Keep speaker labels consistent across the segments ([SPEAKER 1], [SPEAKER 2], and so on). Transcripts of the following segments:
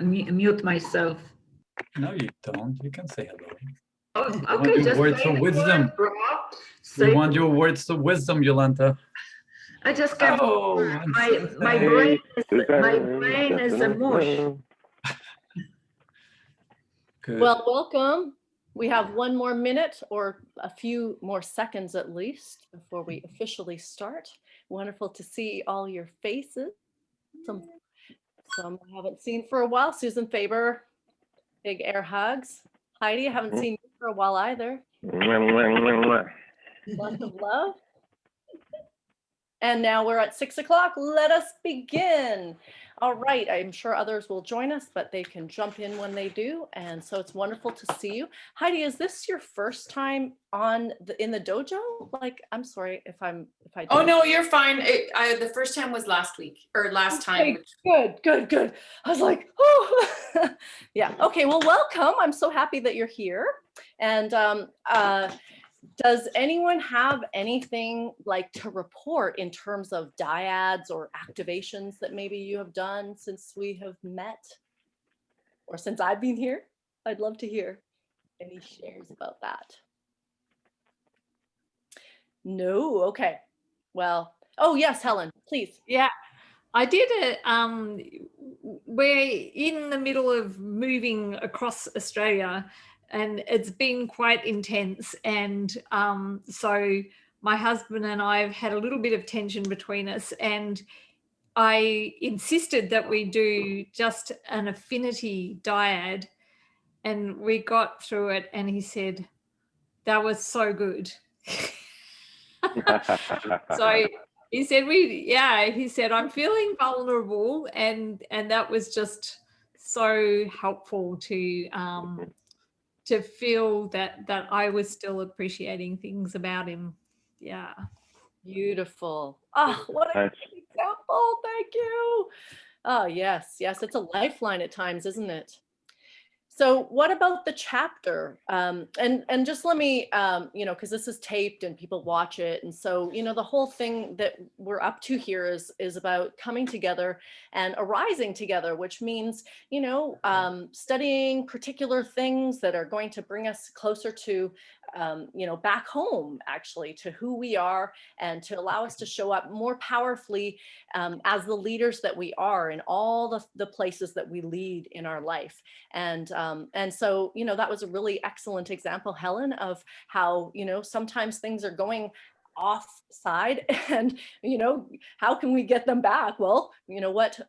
[SPEAKER 1] mute myself.
[SPEAKER 2] No, you don't. You can say hello.
[SPEAKER 1] Oh,
[SPEAKER 2] We
[SPEAKER 1] okay,
[SPEAKER 2] want your
[SPEAKER 1] just
[SPEAKER 2] words
[SPEAKER 1] say
[SPEAKER 2] of
[SPEAKER 1] the
[SPEAKER 2] wisdom.
[SPEAKER 1] word, bro.
[SPEAKER 2] We
[SPEAKER 1] Say
[SPEAKER 2] want your words of wisdom, Yolanta.
[SPEAKER 1] I just can't.
[SPEAKER 2] Oh, and
[SPEAKER 1] My brain is a mush.
[SPEAKER 2] Good.
[SPEAKER 3] Well, welcome. We have one more minute or a few more seconds at least before we officially start. Wonderful to see all your faces. Some I haven't seen for a while. Susan Faber, big air hugs. Heidi, I haven't seen you for a while either. Lots of love. And now we're at 6 o'clock. Let us begin. All right, I'm sure others will join us, but they can jump in when they do. And so it's wonderful to see you. Heidi, is this your first time in the dojo? Like, I'm sorry if I.
[SPEAKER 4] Oh no, you're fine. The first time was last week or last time.
[SPEAKER 3] Good. I was like, oh, yeah. Okay, well, welcome. I'm so happy that you're here. And does anyone have anything like to report in terms of dyads or activations that maybe you have done since we have met or since I've been here? I'd love to hear any shares about that. No, okay. Well, oh yes, Helen, please.
[SPEAKER 5] Yeah, I did it. We're in the middle of moving across Australia, and it's been quite intense. And so my husband and I have had a little bit of tension between us, and I insisted that we do just an affinity dyad, and we got through it, and he said, that was so good. So he said, he said, I'm feeling vulnerable, and that was just so helpful to feel that I was still appreciating things about him. Yeah.
[SPEAKER 3] Beautiful. Oh, what a great example. Thank you. Oh, yes, it's a lifeline at times, isn't it? So what about the chapter? And just let me, because this is taped and people watch it. And so, the whole thing that we're up to here is about coming together and arising together, which means, studying particular things that are going to bring us closer to, back home, actually, to who we are, and to allow us to show up more powerfully as the leaders that we are in all the places that we lead in our life. And so, that was a really excellent example, Helen, of how, sometimes things are going offside and, how can we get them back? Well, what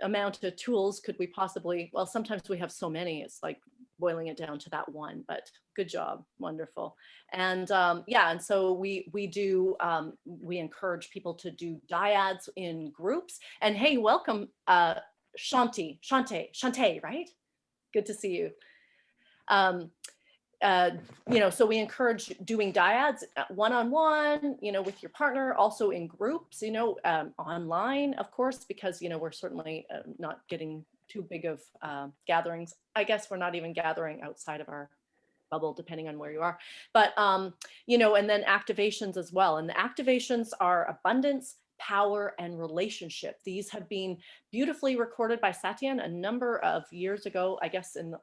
[SPEAKER 3] amount of tools could we possibly, well, sometimes we have so many, it's like boiling it down to that one, but good job. Wonderful. And and so we encourage people to do dyads in groups. And hey, welcome, Shante, right? Good to see you. So we encourage doing dyads one-on-one, with your partner, also in groups, online, of course, because, we're certainly not getting too big of gatherings. I guess we're not even gathering outside of our bubble, depending on where you are. But, and then activations as well. And the activations are abundance, power, and relationship. These have been beautifully recorded by Satyan a number of years ago, I guess in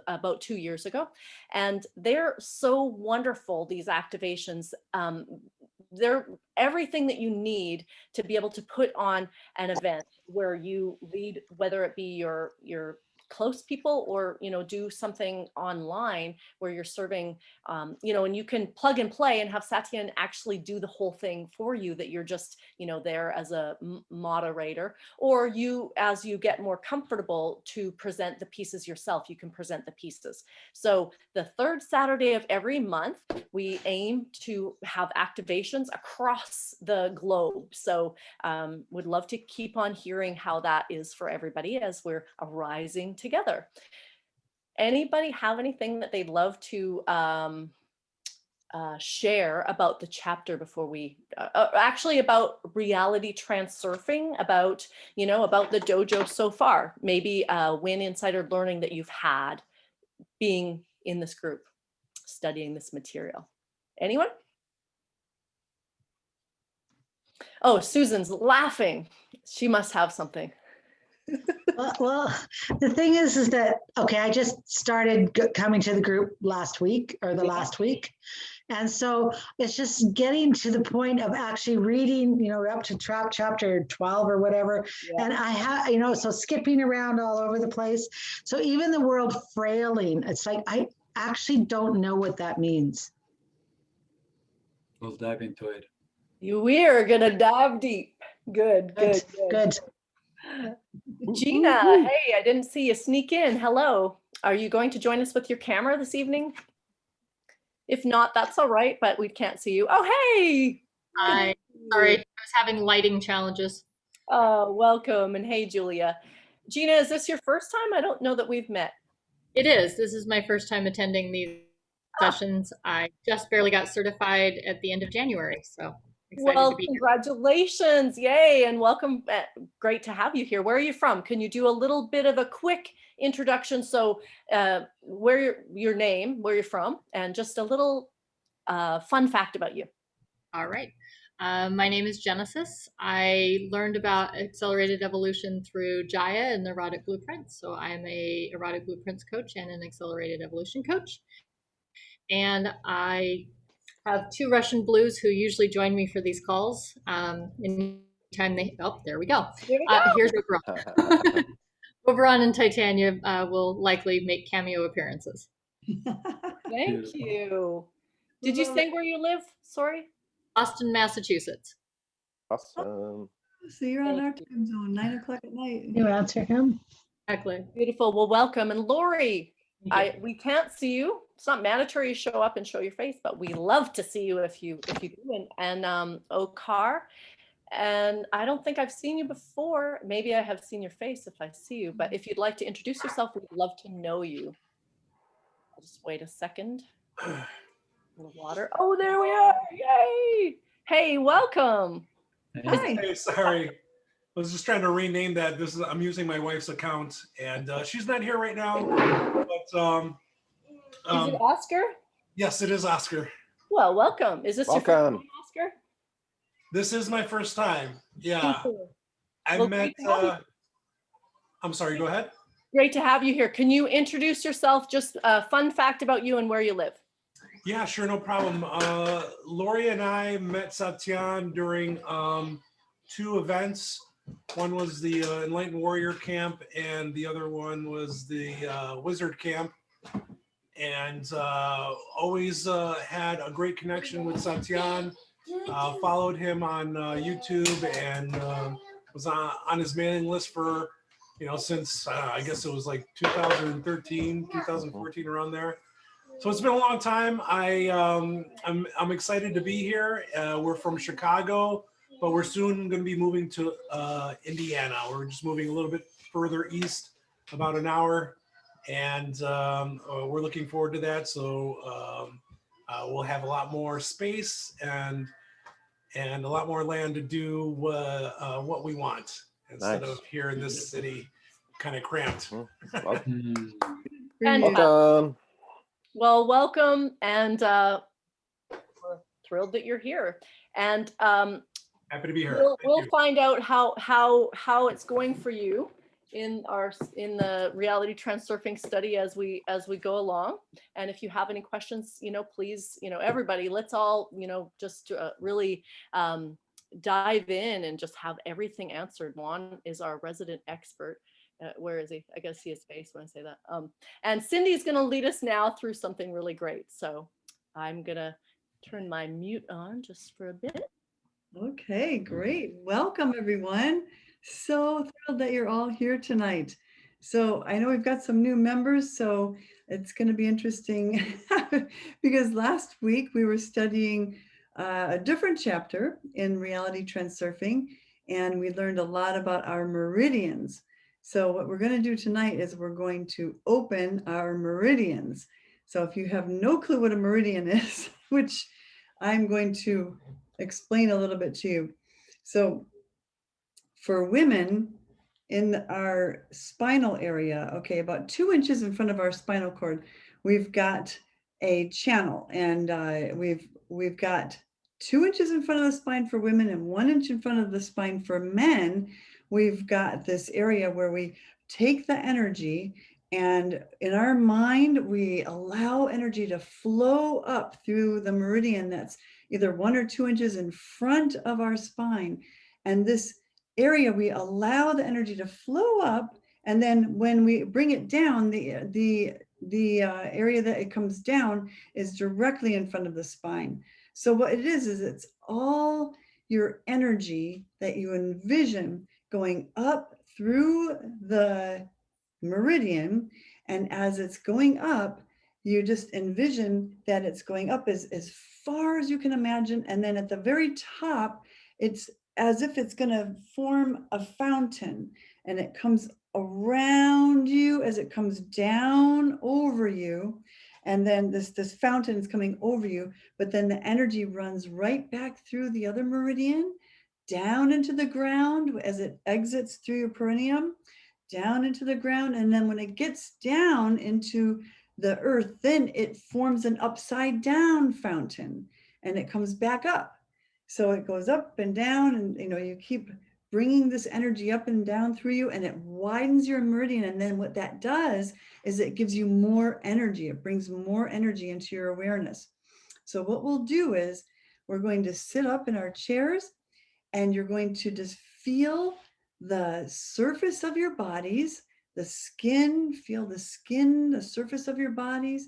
[SPEAKER 3] about 2 years ago. And they're so wonderful, these activations. They're everything that you need to be able to put on an event where you lead, whether it be your close people or, do something online where you're serving, and you can plug and play and have Satyan actually do the whole thing for you, that you're just, there as a moderator, or you, as you get more comfortable to present the pieces yourself, you can present the pieces. So the third Saturday of every month, we aim to have activations across the globe. So would love to keep on hearing how that is for everybody as we're arising together. Anybody have anything that they'd love to share about the chapter before we actually about reality transurfing, about about the dojo so far, maybe win, insider learning that you've had being in this group studying this material? Anyone? Oh, Susan's laughing. She must have something.
[SPEAKER 1] Well, the thing is that, okay, I just started coming to the group last week or the last week. And so it's just getting to the point of actually reading, up to chapter 12 or whatever.
[SPEAKER 3] Yeah.
[SPEAKER 1] And I have, so skipping around all over the place. So even the word frailing, it's like, I actually don't know what that means.
[SPEAKER 2] We'll dive into it.
[SPEAKER 3] We are gonna dive deep. Good.
[SPEAKER 1] Good.
[SPEAKER 3] Gina, hey, I didn't see you sneak in. Hello. Are you going to join us with your camera this evening? If not, that's all right, but we can't see you. Oh, hey.
[SPEAKER 6] Hi. Sorry, I was having lighting challenges.
[SPEAKER 3] Oh, welcome. And hey, Julia. Gina, is this your first time? I don't know that we've met.
[SPEAKER 6] It is. This is my first time attending these sessions. I just barely got certified at the end of January, so excited
[SPEAKER 3] Well,
[SPEAKER 6] to be here.
[SPEAKER 3] congratulations. Yay. And welcome. Great to have you here. Where are you from? Can you do a little bit of a quick introduction? So where your name, where you're from, and just a little fun fact about you.
[SPEAKER 6] All right. My name is Genesis. I learned about accelerated evolution through Jaya and erotic blueprints. So I'm a erotic blueprints coach and an accelerated evolution coach. And I have 2 Russian blues who usually join me for these calls. Anytime they, oh, there we go.
[SPEAKER 3] Here we go.
[SPEAKER 6] Here's Oberon. Oberon and Titania will likely make cameo appearances.
[SPEAKER 3] Thank
[SPEAKER 2] Beautiful.
[SPEAKER 3] you. Did you say where you live? Sorry.
[SPEAKER 6] Boston, Massachusetts.
[SPEAKER 7] Awesome.
[SPEAKER 8] So you're on our time zone, 9 o'clock at night.
[SPEAKER 1] You answer him.
[SPEAKER 6] Exactly.
[SPEAKER 3] Beautiful. Well, welcome. And Lori, we can't see you. It's not mandatory you show up and show your face, but we love to see you if you do. And Okar, and I don't think I've seen you before. Maybe I have seen your face if I see you, but if you'd like to introduce yourself, we'd love to know you. I'll just wait a second. A little water. Oh, there we are. Yay. Hey, welcome.
[SPEAKER 8] Hi.
[SPEAKER 9] Hey, sorry. I was just trying to rename that. I'm using my wife's account, and she's not here right now. But
[SPEAKER 3] Is it Oscar?
[SPEAKER 9] yes, it is Oscar.
[SPEAKER 3] Well, welcome. Is this your first
[SPEAKER 7] Welcome.
[SPEAKER 3] time, Oscar?
[SPEAKER 9] This is my first time. Yeah, I
[SPEAKER 3] Well,
[SPEAKER 9] met.
[SPEAKER 3] great to have you.
[SPEAKER 9] I'm sorry. Go ahead.
[SPEAKER 3] Great to have you here. Can you introduce yourself? Just a fun fact about you and where you live.
[SPEAKER 9] Yeah, sure, no problem. Lori and I met Satyan during 2 events. One was the Enlightened Warrior Camp, and the other one was the Wizard Camp. And always had a great connection with Satyan. Followed him on YouTube and was on his mailing list for, since I guess it was like 2013, 2014, around there. So it's been a long time. I'm excited to be here. We're from Chicago, but we're soon going to be moving to Indiana. We're just moving a little bit further east, about an hour, and we're looking forward to that. So we'll have a lot more space and a lot more land to do what we want instead
[SPEAKER 7] Nice.
[SPEAKER 9] of here in this city, kind of cramped.
[SPEAKER 2] Mm.
[SPEAKER 3] And
[SPEAKER 7] Welcome.
[SPEAKER 3] well, welcome, and we're thrilled that you're here. And
[SPEAKER 9] Happy to be here.
[SPEAKER 3] we'll
[SPEAKER 9] Thank you.
[SPEAKER 3] find out how it's going for you in the reality transurfing study as we go along. And if you have any questions, please, everybody, let's all, just really dive in and just have everything answered. Juan is our resident expert. Where is he? I guess see his face when I say that. And Cindy's going to lead us now through something really great. So I'm going to turn my mute on just for a bit.
[SPEAKER 8] Okay, great. Welcome, everyone. So thrilled that you're all here tonight. So I know we've got some new members, so it's going to be interesting because last week we were studying a different chapter in Reality Transurfing, and we learned a lot about our meridians. So what we're going to do tonight is we're going to open our meridians. So if you have no clue what a meridian is, which I'm going to explain a little bit to you. So for women in our spinal area, okay, about 2 inches in front of our spinal cord, we've got a channel, and we've got 2 inches in front of the spine for women and 1 inch in front of the spine for men. we've got this area where we take the energy, and in our mind, we allow energy to flow up through the meridian that's either 1 or 2 inches in front of our spine. And this area, we allow the energy to flow up. And then when we bring it down, the area that it comes down is directly in front of the spine. So what it is it's all your energy that you envision going up through the meridian. And as it's going up, you just envision that it's going up as far as you can imagine. And then at the very top, it's as if it's going to form a fountain, and it comes around you as it comes down over you. And then this fountain is coming over you, but then the energy runs right back through the other meridian, down into the ground as it exits through your perineum, down into the ground. And then when it gets down into the earth, then it forms an upside down fountain, and it comes back up. So it goes up and down, and you keep bringing this energy up and down through you, and it widens your meridian. And then what that does is it gives you more energy. It brings more energy into your awareness. So what we'll do is we're going to sit up in our chairs, and you're going to just feel the surface of your bodies, the skin, feel the skin, the surface of your bodies.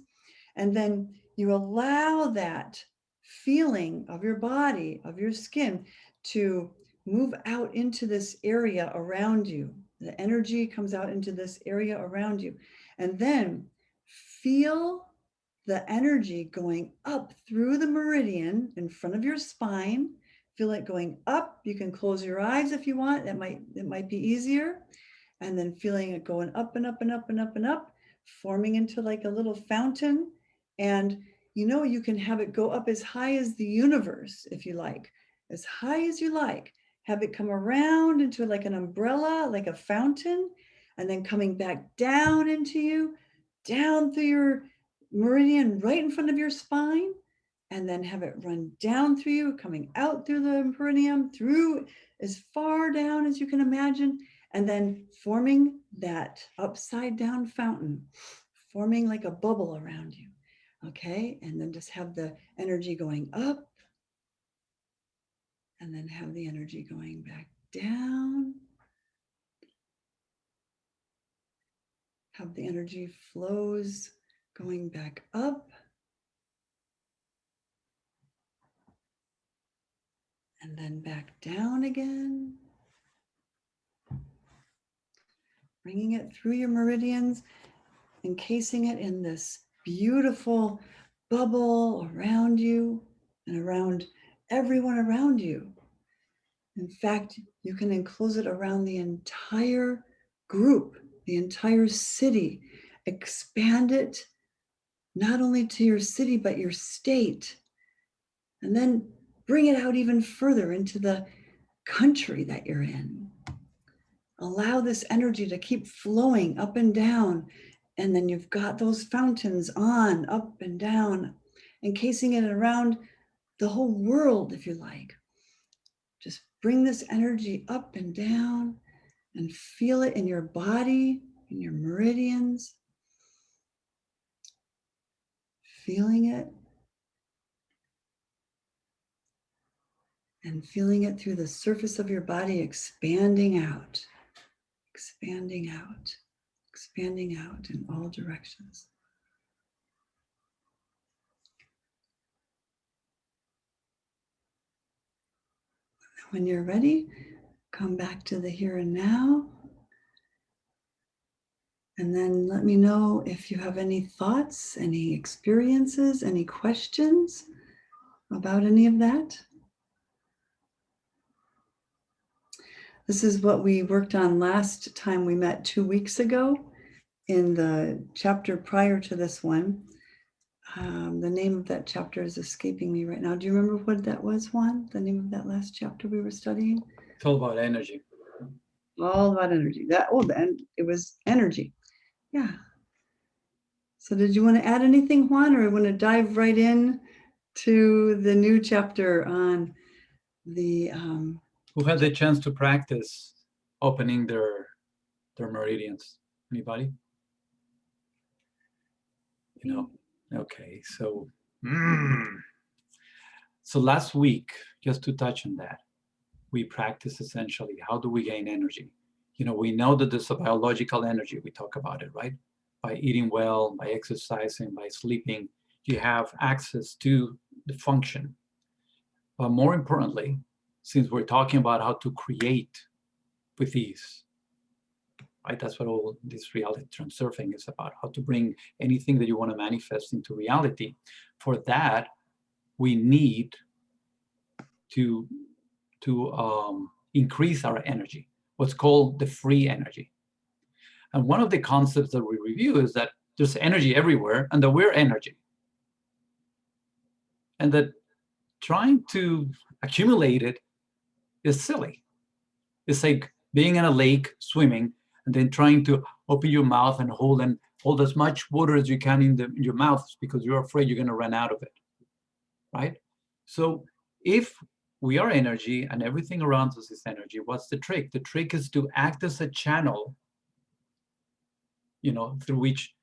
[SPEAKER 8] And then you allow that feeling of your body, of your skin, to move out into this area around you. The energy comes out into this area around you. And then feel the energy going up through the meridian in front of your spine. Feel it going up. You can close your eyes if you want. It might be easier. And then feeling it going up and up and up and up and up, forming into like a little fountain. And you can have it go up as high as the universe, if you like, as high as you like. Have it come around into like an umbrella, like a fountain, and then coming back down into you, down through your meridian right in front of your spine, and then have it run down through you, coming out through the perineum, through as far down as you can imagine, and then forming that upside down fountain, forming like a bubble around you. Okay, and then just have the energy going up, and then have the energy going back down. Have the energy flows going back up. And then back down again. Bringing it through your meridians, encasing it in this beautiful bubble around you and around everyone around you. In fact, you can enclose it around the entire group, the entire city. Expand it not only to your city, but your state. And then bring it out even further into the country that you're in. Allow this energy to keep flowing up and down. And then you've got those fountains on, up and down, encasing it around the whole world, if you like. Just bring this energy up and down and feel it in your body, in your meridians. Feeling it. And feeling it through the surface of your body, expanding out, expanding out, expanding out in all directions. When you're ready, come back to the here and now. And then let me know if you have any thoughts, any experiences, any questions about any of that. This is what we worked on last time we met 2 weeks ago in the chapter prior to this one. The name of that chapter is escaping me right now. Do you remember what that was, Juan? The name of that last chapter we were studying?
[SPEAKER 2] It's all about energy.
[SPEAKER 8] All about energy. It was energy. Yeah. So did you want to add anything, Juan, or want to dive right in to the new chapter on the...
[SPEAKER 2] Who had the chance to practice opening their meridians? Anybody? You know, okay, so so last week, just to touch on that, we practice essentially how do we gain energy. You know, we know that there's a biological energy. We talk about it, right? By eating well, by exercising, by sleeping, you have access to the function. But more importantly, since we're talking about how to create with ease, right? That's what all this reality transurfing is about, how to bring anything that you want to manifest into reality. For that, we need to increase our energy, what's called the free energy. And one of the concepts that we review is that there's energy everywhere and that we're energy. And that trying to accumulate it is silly. It's like being in a lake swimming and then trying to open your mouth and hold as much water as you can in your mouth because you're afraid you're going to run out of it, right? So if we are energy and everything around us is energy, what's the trick? The trick is to act as a channel, you know, through which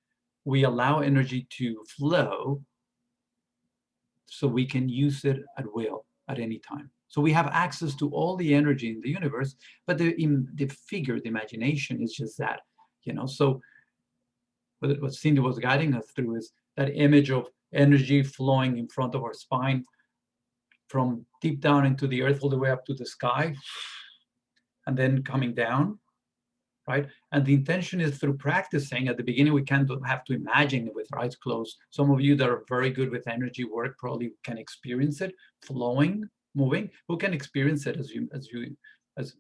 [SPEAKER 2] we allow energy to flow so we can use it at will at any time. So we have access to all the energy in the universe, but the figure, the imagination is just that, you know. So what Cindy was guiding us through is that image of energy flowing in front of our spine from deep down into the earth all the way up to the sky and then coming down, right? And the intention is through practicing. At the beginning, we can't have to imagine it with our eyes closed. Some of you that are very good with energy work probably can experience it flowing, moving. Who can experience it as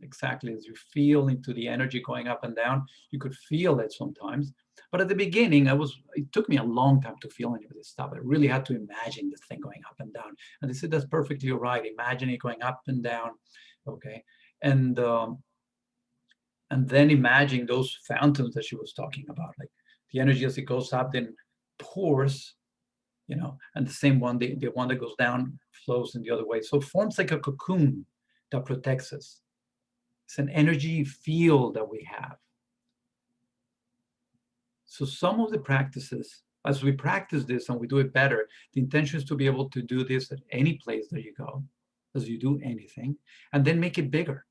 [SPEAKER 2] exactly as you feel into the energy going up and down? You could feel it sometimes. But at the beginning, it took me a long time to feel any of this stuff. I really had to imagine this thing going up and down. And they said, that's perfectly right. Imagine it going up and down, okay? And then imagine those fountains that she was talking about, like the energy as it goes up then pours, you know, and the same one, the one that goes down flows in the other way. So it forms like a cocoon that protects us. It's an energy field that we have. So some of the practices, as we practice this and we do it better, the intention is to be able to do this at any place that you go, as you do anything, and then make it bigger.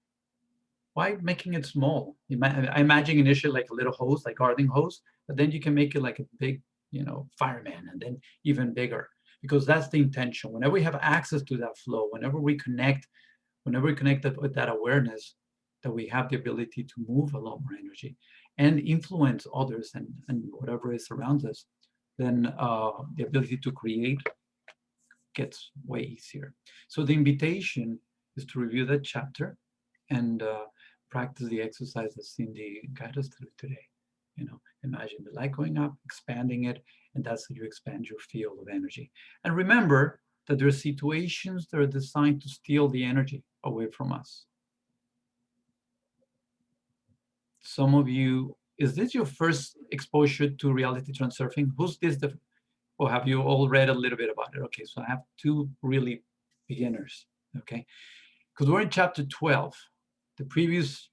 [SPEAKER 2] Why making it small? I imagine initially like a little hose, like gardening hose, but then you can make it like a big, you know, fireman, and then even bigger, because that's the intention. Whenever we have access to that flow, whenever we connect with that awareness, that we have the ability to move a lot more energy and influence others and whatever is around us, then the ability to create gets way easier. So the invitation is to review that chapter and practice the exercise that Cindy guided us through today. You know, imagine the light going up, expanding it, and that's how you expand your field of energy. And remember that there are situations that are designed to steal the energy away from us. Some of you, is this your first exposure to reality transurfing? Who's this? Or have you all read a little bit about it? Okay, so I have two really beginners, okay? Because we're in chapter 12. The previous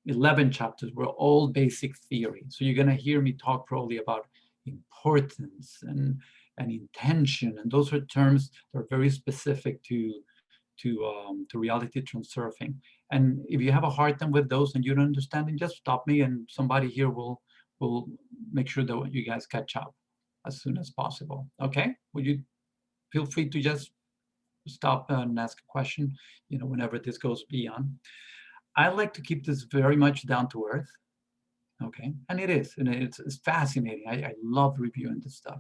[SPEAKER 2] 11 chapters were all basic theory. So you're gonna hear me talk probably about importance and intention, and those are terms that are very specific to reality transurfing. And if you have a hard time with those and you don't understand them, just stop me and somebody here will make sure that you guys catch up as soon as possible. Okay? Would you feel free to just stop and ask a question, you know, whenever this goes beyond. I like to keep this very much down to earth. Okay, and it is, and it's fascinating. I love reviewing this stuff.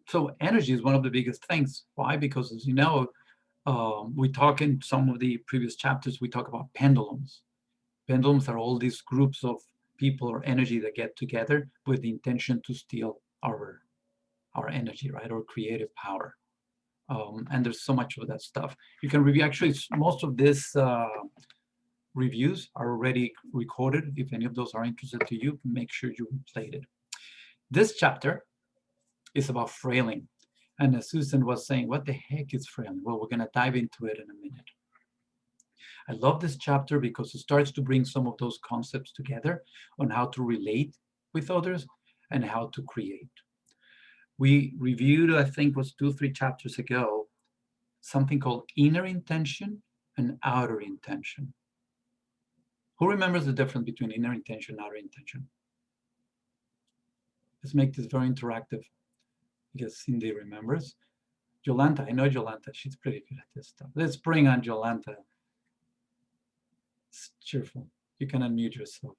[SPEAKER 2] So energy is one of the biggest things. Why? Because as you know, we talk in some of the previous chapters, we talk about pendulums. Pendulums are all these groups of people or energy that get together with the intention to steal our energy, right? Or creative power. And there's so much of that stuff. You can review, actually, most of this reviews are already recorded. If any of those are interested to you, make sure you replayed it. This chapter is about frailing. And as Susan was saying, what the heck is frailing? Well, we're going to dive into it in a minute. I love this chapter because it starts to bring some of those concepts together on how to relate with others and how to create. We reviewed, I think it was 2 or 3 chapters ago, something called inner intention and outer intention. Who remembers the difference between inner intention and outer intention? Let's make this very interactive because Cindy remembers. Jolanta, I know Jolanta, she's pretty good at this stuff. Let's bring on Jolanta. It's cheerful. You can unmute yourself.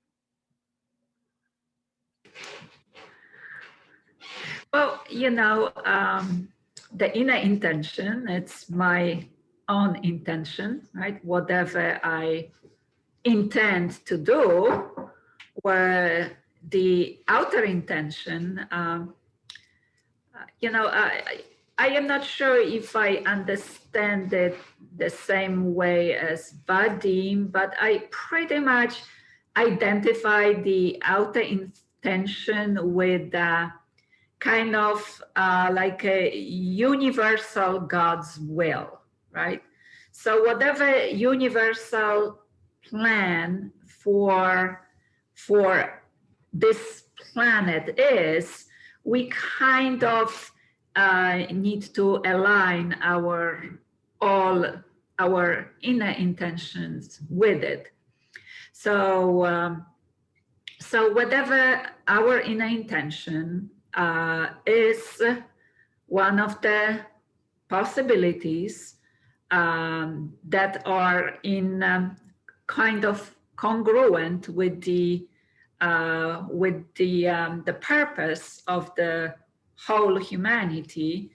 [SPEAKER 10] Well, the inner intention, it's my own intention, right? Whatever I intend to do, where the outer intention, I am not sure if I understand it the same way as Vadim, but I pretty much identify the outer intention with kind of like a universal God's will, right? So whatever universal plan for this planet is, we kind of need to align all our inner intentions with it. So whatever our inner intention is one of the possibilities that are in kind of congruent with the purpose of the whole humanity,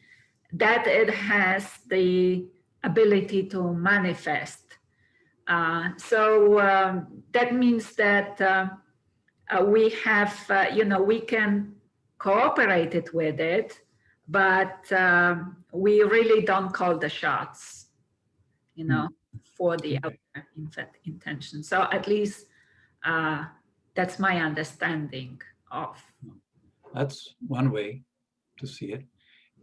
[SPEAKER 10] that it has the ability to manifest. So that means that we have, we can cooperate it with it, but we really don't call the shots, for the outer intention. So at least that's my understanding of.
[SPEAKER 2] That's one way to see it.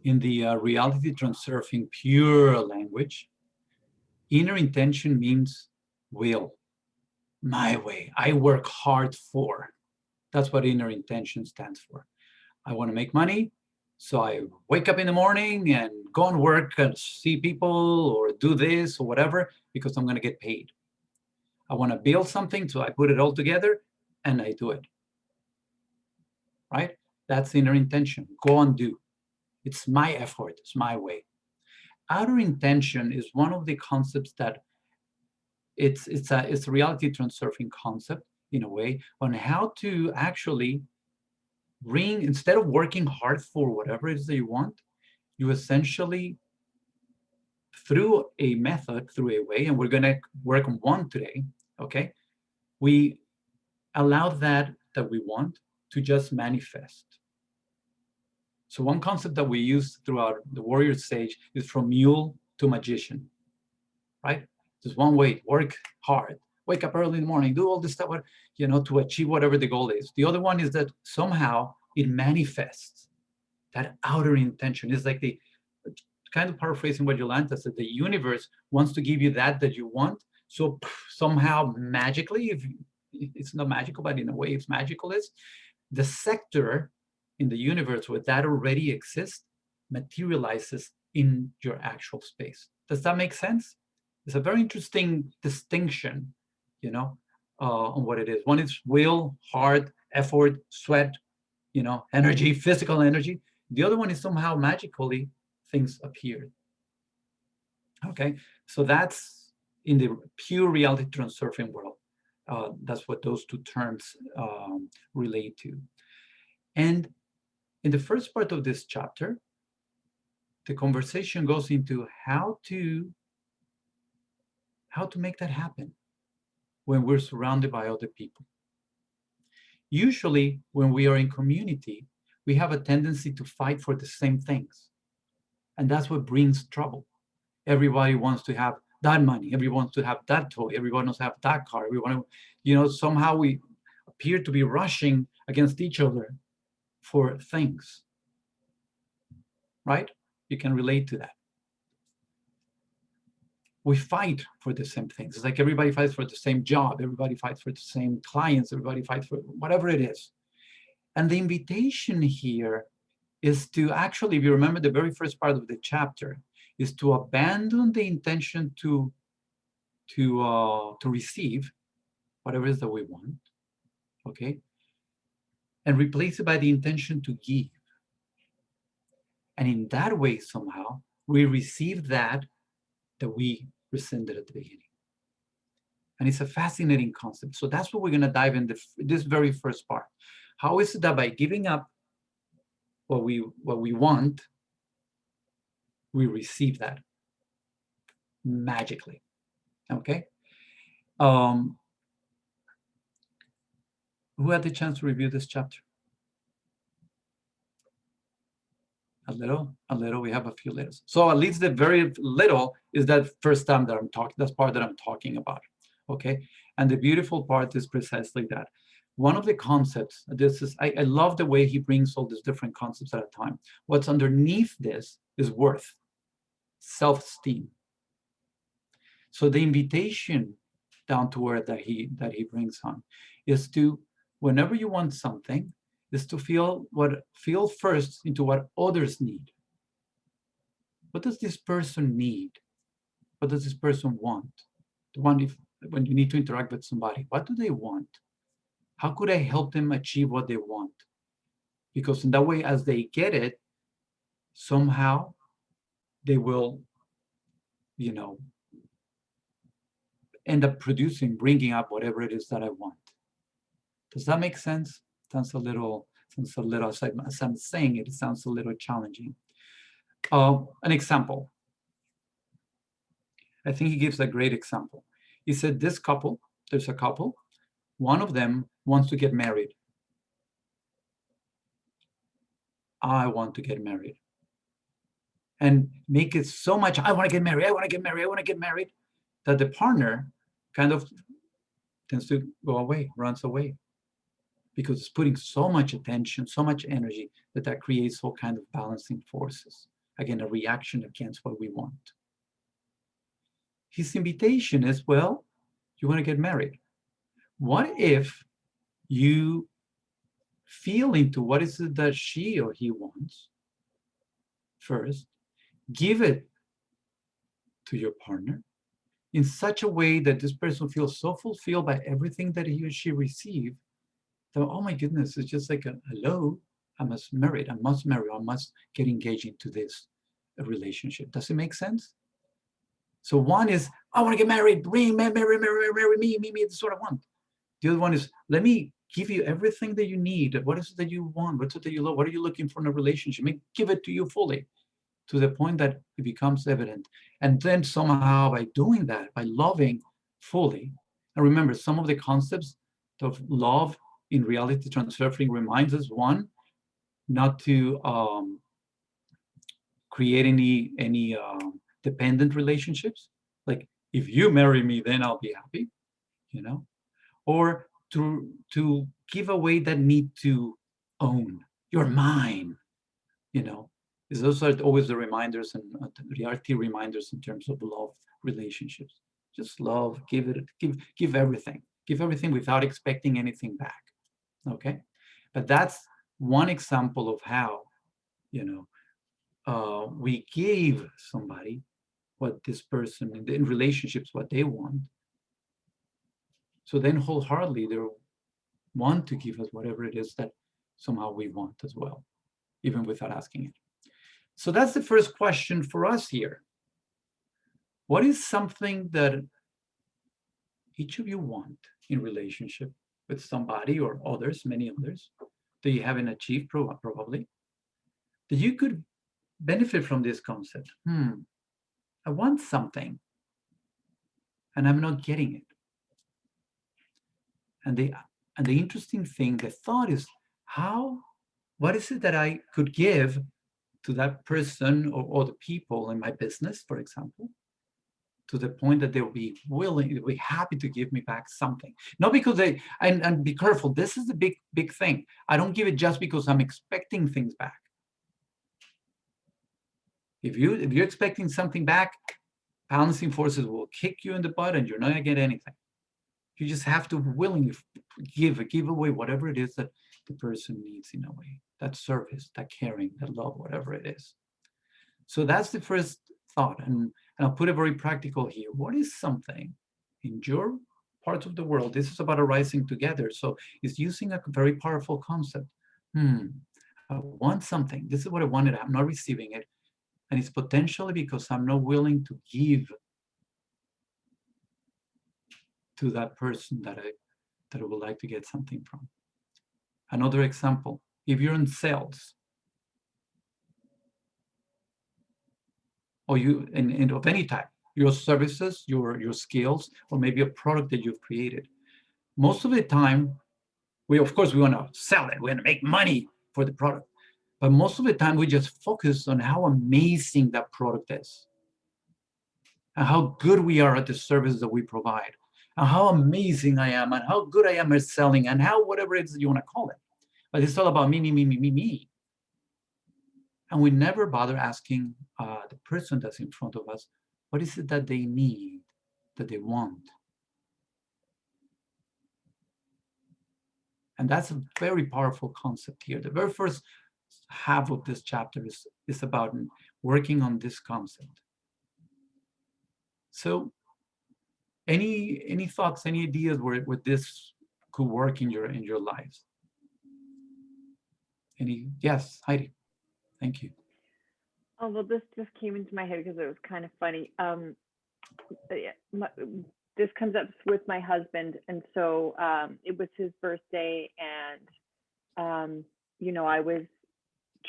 [SPEAKER 2] In the Reality Transurfing pure language, inner intention means will, my way. I work hard for. That's what inner intention stands for. I want to make money, so I wake up in the morning and go and work and see people or do this or whatever because I'm going to get paid. I want to build something, so I put it all together and I do it. Right? That's inner intention. Go and do. It's my effort. It's my way. Outer intention is one of the concepts that it's a reality transurfing concept in a way on how to actually bring, instead of working hard for whatever it is that you want, you essentially, through a method, through a way, and we're going to work on one today, okay? We allow that we want to just manifest. So one concept that we use throughout the WarriorSage is from mule to magician, right? There's one way, work hard, wake up early in the morning, do all this stuff, to achieve whatever the goal is. The other one is that somehow it manifests. That outer intention is like the, kind of paraphrasing what Jolanta said, the universe wants to give you that you want. So somehow magically, if it's not magical, but in a way it's magical, is the sector in the universe where that already exists materializes in your actual space. Does that make sense? It's a very interesting distinction, on what it is. One is will, heart, effort, sweat, energy, physical energy. The other one is somehow magically things appear. Okay, so that's in the pure reality transurfing world. That's what those two terms relate to. And in the first part of this chapter, the conversation goes into how to make that happen when we're surrounded by other people. Usually, when we are in community, we have a tendency to fight for the same things. And that's what brings trouble. Everybody wants to have that money. Everyone wants to have that toy. Everyone wants to have that car. Everyone, somehow we appear to be rushing against each other for things. Right? You can relate to that. we fight for the same things. It's like everybody fights for the same job, everybody fights for the same clients, everybody fights for whatever it is. And the invitation here is to actually, if you remember the very first part of the chapter, is to abandon the intention to receive whatever it is that we want, okay? And replace it by the intention to give. And in that way, somehow, we receive that we rescinded at the beginning. And it's a fascinating concept. So that's what we're going to dive into this very first part. How is it that by giving up what we want, we receive that magically? Okay. Who had the chance to review this chapter? A little. We have a few littles. So at least the very little is that first time that I'm talking. That's part that I'm talking about. Okay. And the beautiful part is precisely that. One of the concepts, I love the way he brings all these different concepts at a time. What's underneath this is worth, self-esteem. So the invitation down to earth that he brings on is to, whenever you want something, is to feel first into what others need. What does this person need? What does this person want? When you need to interact with somebody, what do they want? How could I help them achieve what they want? Because in that way, as they get it, somehow they will, end up bringing up whatever it is that I want. Does that make sense? Sounds a little, as I'm saying it, it sounds a little challenging. An example. I think he gives a great example. He said there's a couple, one of them wants to get married. I want to get married. And make it so much, I want to get married, that the partner kind of tends to go away, runs away. Because it's putting so much attention, so much energy, that creates all kind of balancing forces. Again, a reaction against what we want. His invitation is, well, you want to get married. What if you feel into what is it that she or he wants first, give it to your partner in such a way that this person feels so fulfilled by everything that he or she received, that, oh my goodness, it's just like, hello, I must marry, I must get engaged into this relationship. Does it make sense? So one is, I want to get married, marry me, this is what I want. The other one is, let me give you everything that you need. What is it that you want? What's it that you love? What are you looking for in a relationship? Let me give it to you fully, to the point that it becomes evident. And then somehow by doing that, by loving fully, and remember, some of the concepts of love in Reality Transurfing reminds us, one, not to create any dependent relationships. Like, if you marry me, then I'll be happy, or to give away that need to own. You're mine, Those are always the reminders and reality reminders in terms of love relationships. Just love, give everything. Give everything without expecting anything back. Okay? But that's one example of how, we gave somebody what this person in relationships, what they want. So then wholeheartedly they want to give us whatever it is that somehow we want as well, even without asking it. So that's the first question for us here. What is something that each of you want in relationship with somebody or others, many others, that you haven't achieved probably, that you could benefit from this concept? I want something and I'm not getting it. And the interesting thing, the thought is, what is it that I could give to that person or the people in my business, for example, to the point that they'll be willing, they'll be happy to give me back something. Not because and be careful, this is the big thing. I don't give it just because I'm expecting things back. If you're expecting something back, balancing forces will kick you in the butt and you're not gonna get anything. You just have to willingly give away whatever it is that the person needs in a way, that service, that caring, that love, whatever it is. So that's the first thought. And I'll put it very practical here. What is something in your parts of the world? This is about arising together. So it's using a very powerful concept. I want something. This is what I wanted. I'm not receiving it. And it's potentially because I'm not willing to give to that person that I would like to get something from. Another example, if you're in sales, or you and of any type, your services, your skills, or maybe a product that you've created. Most of the time, of course we want to sell it, we want to make money for the product. But most of the time we just focus on how amazing that product is, and how good we are at the service that we provide, and how amazing I am, and how good I am at selling, and how whatever it is you want to call it. But it's all about me, me, me, me, me, me. And we never bother asking the person that's in front of us, what is it that they need, that they want? And that's a very powerful concept here. The very first half of this chapter is about working on this concept. So any thoughts, any ideas where this could work in your lives? Yes, Heidi. Thank you.
[SPEAKER 11] Oh, well, this just came into my head because it was kind of funny. This comes up with my husband. And so it was his birthday. And, I was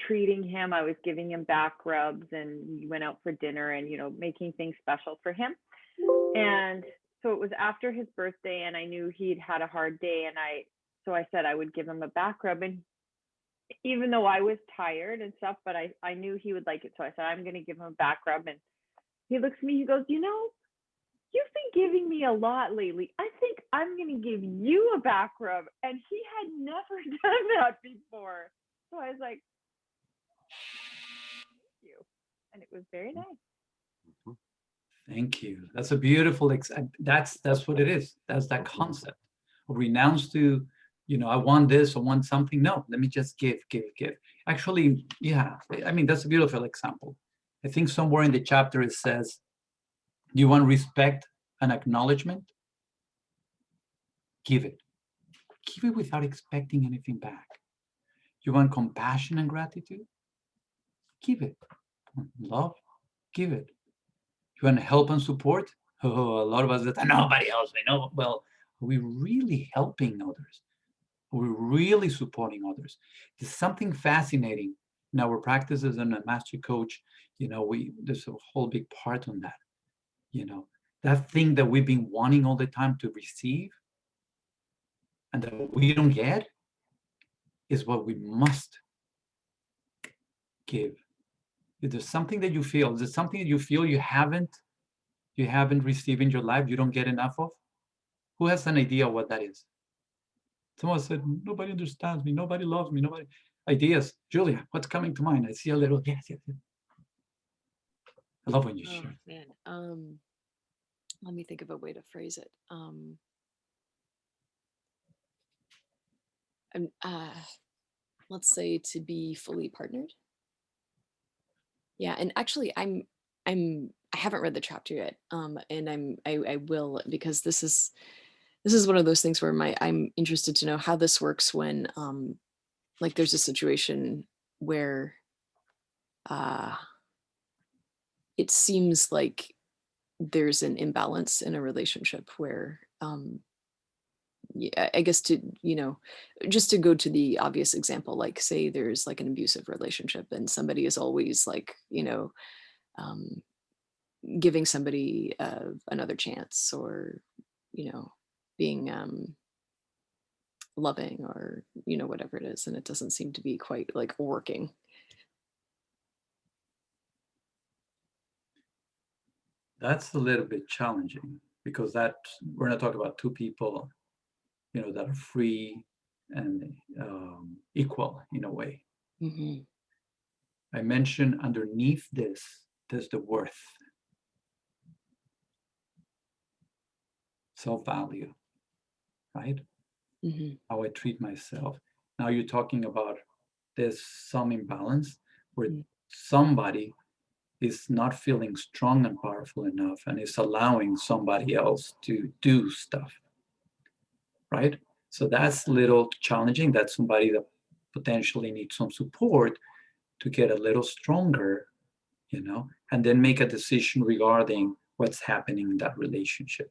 [SPEAKER 11] treating him. I was giving him back rubs, and we went out for dinner and, making things special for him. And so it was after his birthday, and I knew he'd had a hard day. And so I said I would give him a back rub. And even though I was tired and stuff, but I knew he would like it. So I said, I'm going to give him a back rub. And he looks at me, he goes, you've been giving me a lot lately. I think I'm going to give you a back rub. And he had never done that before. So I was like, thank you. And it was very nice.
[SPEAKER 2] Thank you. That's a beautiful, that's what it is. That's that concept of renounce to, I want this, I want something. No, let me just give. Actually, yeah, I mean, that's a beautiful example. I think somewhere in the chapter it says, you want respect and acknowledgement? Give it. Give it without expecting anything back. You want compassion and gratitude? Give it. Love? Give it. You want help and support? Oh, a lot of us say, nobody helps me. No, well, are we really helping others? We're really supporting others. There's something fascinating in our practices and a master coach. There's a whole big part on that. That thing that we've been wanting all the time to receive and that we don't get is what we must give. If there's something that you feel, is there something that you feel you haven't received in your life, you don't get enough of? Who has an idea of what that is? Someone said, nobody understands me, nobody loves me, nobody. Ideas. Julia, what's coming to mind? I see a little, yes. I love when you share.
[SPEAKER 12] Man, let me think of a way to phrase it. Let's say to be fully partnered. Yeah, and actually, I haven't read the chapter yet, and I will, because this is one of those things where I'm interested to know how this works when like there's a situation where it seems like there's an imbalance in a relationship where I guess just to go to the obvious example, like say there's like an abusive relationship and somebody is always like, giving somebody another chance, or, being loving, or, whatever it is. And it doesn't seem to be quite like working.
[SPEAKER 2] That's a little bit challenging, because we're not talking about two people that are free and equal in a way.
[SPEAKER 12] Mm-hmm.
[SPEAKER 2] I mentioned underneath this, there's the worth. self-value, right?
[SPEAKER 12] Mm-hmm.
[SPEAKER 2] How I treat myself. Now you're talking about there's some imbalance where somebody is not feeling strong and powerful enough and is allowing somebody else to do stuff, right? So that's a little challenging. That's somebody that potentially needs some support to get a little stronger, you know, and then make a decision regarding what's happening in that relationship,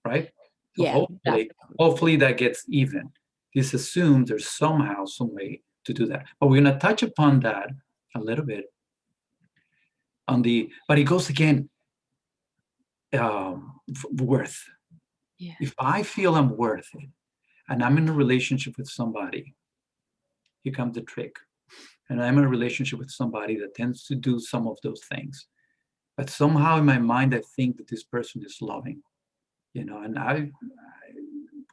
[SPEAKER 2] right? So
[SPEAKER 12] Yeah,
[SPEAKER 2] hopefully that gets even. This assumes there's somehow some way to do that. But we're going to touch upon that a little bit on the, but it goes again, worth.
[SPEAKER 12] Yeah.
[SPEAKER 2] If I feel I'm worth it and I'm in a relationship with somebody, here comes the trick. And I'm in a relationship with somebody that tends to do some of those things. But somehow in my mind, I think that this person is loving, you know, and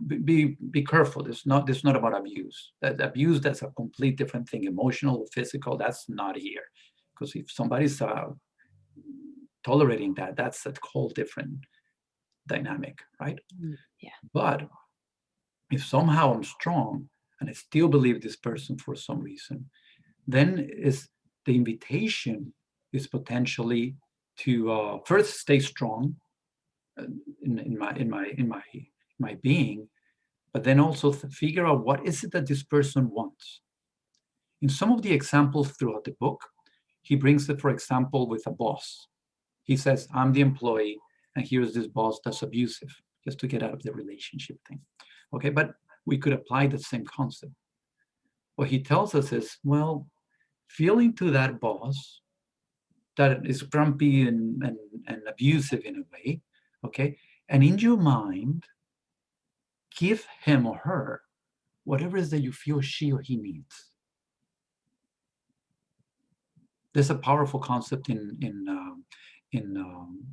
[SPEAKER 2] be careful. It's not about abuse. That abuse, that's a complete different thing. Emotional, physical, that's not here. Because if somebody's tolerating that, that's a whole different dynamic, right?
[SPEAKER 12] Yeah.
[SPEAKER 2] But if somehow I'm strong and I still believe this person for some reason, then is the invitation is potentially to first stay strong in my being, but then also figure out what is it that this person wants. In some of the examples throughout the book, he brings it, for example, with a boss. He says, I'm the employee, and here's this boss that's abusive, just to get out of the relationship thing. Okay, but we could apply the same concept. What he tells us is, well, feeling to that boss that is grumpy and abusive in a way, okay, and in your mind, give him or her whatever it is that you feel she or he needs. There's a powerful concept in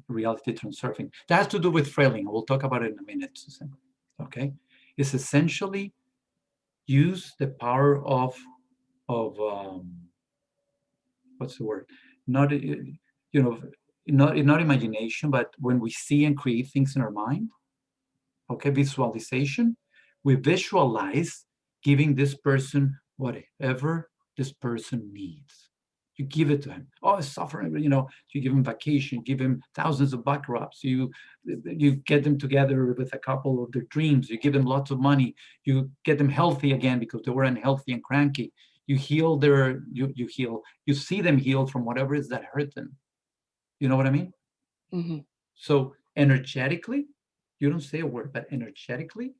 [SPEAKER 2] reality transurfing that has to do with Frailing. We'll talk about it in a minute, Susan. Okay, it's essentially use the power of what's the word? Not not imagination, but when we see and create things in our mind. Okay, visualization. We visualize giving this person whatever this person needs. You give it to him. Oh, he's suffering, you know, you give him vacation, give him thousands of back rubs. You get them together with a couple of their dreams. You give them lots of money. You get them healthy again because they were unhealthy and cranky. You heal you see them healed from whatever it is that hurt them. You know what I mean?
[SPEAKER 12] Mm-hmm.
[SPEAKER 2] So energetically, you don't say a word, but energetically,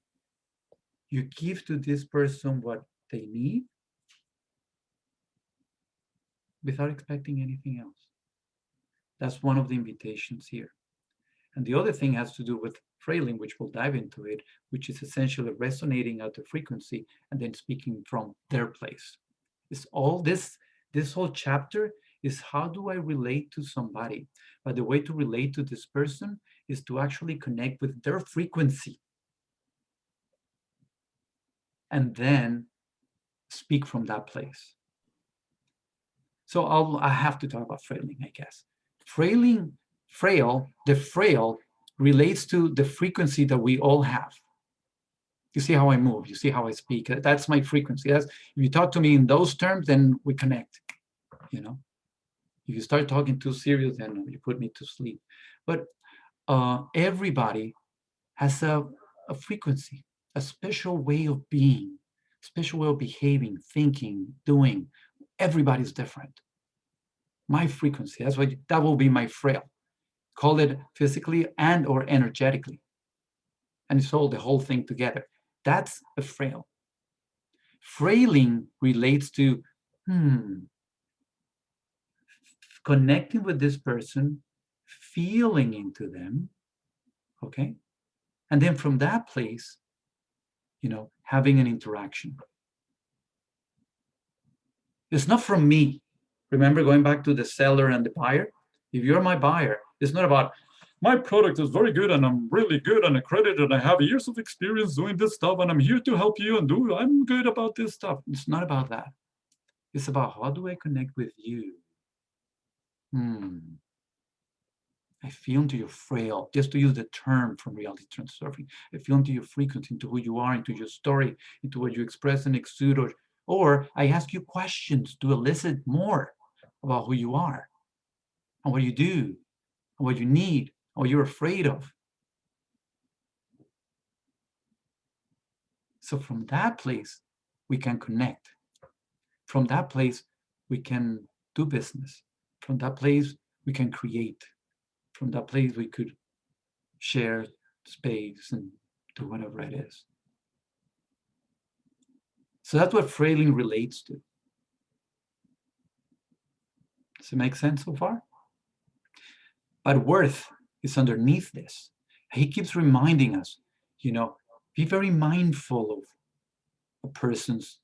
[SPEAKER 2] you give to this person what they need without expecting anything else. That's one of the invitations here. And the other thing has to do with Frailing, which we'll dive into it, which is essentially resonating at the frequency and then speaking from their place. It's all this whole chapter is how do I relate to somebody? But the way to relate to this person is to actually connect with their frequency and then speak from that place. So I have to talk about Frailing, I guess. The frail relates to the frequency that we all have. You see how I move, you see how I speak. That's my frequency. If you talk to me in those terms, then we connect, you know. If you start talking too serious, then you put me to sleep. But everybody has a frequency, a special way of being, special way of behaving, thinking, doing. Everybody's different. My frequency, that will be my frail. Call it physically and or energetically. And it's all the whole thing together. That's a frail. Frailing relates to connecting with this person, feeling into them, okay? And then from that place, you know, having an interaction. It's not from me. Remember going back to the seller and the buyer? If you're my buyer, it's not about my product is very good and I'm really good and accredited and I have years of experience doing this stuff and I'm here to help you and I'm good about this stuff. It's not about that. It's about how do I connect with you? And I feel into your frail, just to use the term from Reality Transurfing. I feel into your frequency, into who you are, into your story, into what you express and exude, or I ask you questions to elicit more about who you are and what you do and what you need and what you're afraid of. So from that place, we can connect. From that place, we can do business. From that place, we can create. From that place, we could share space and do whatever it is. So that's what Frailing relates to. Does it make sense so far? But worth is underneath this. He keeps reminding us, be very mindful of a person's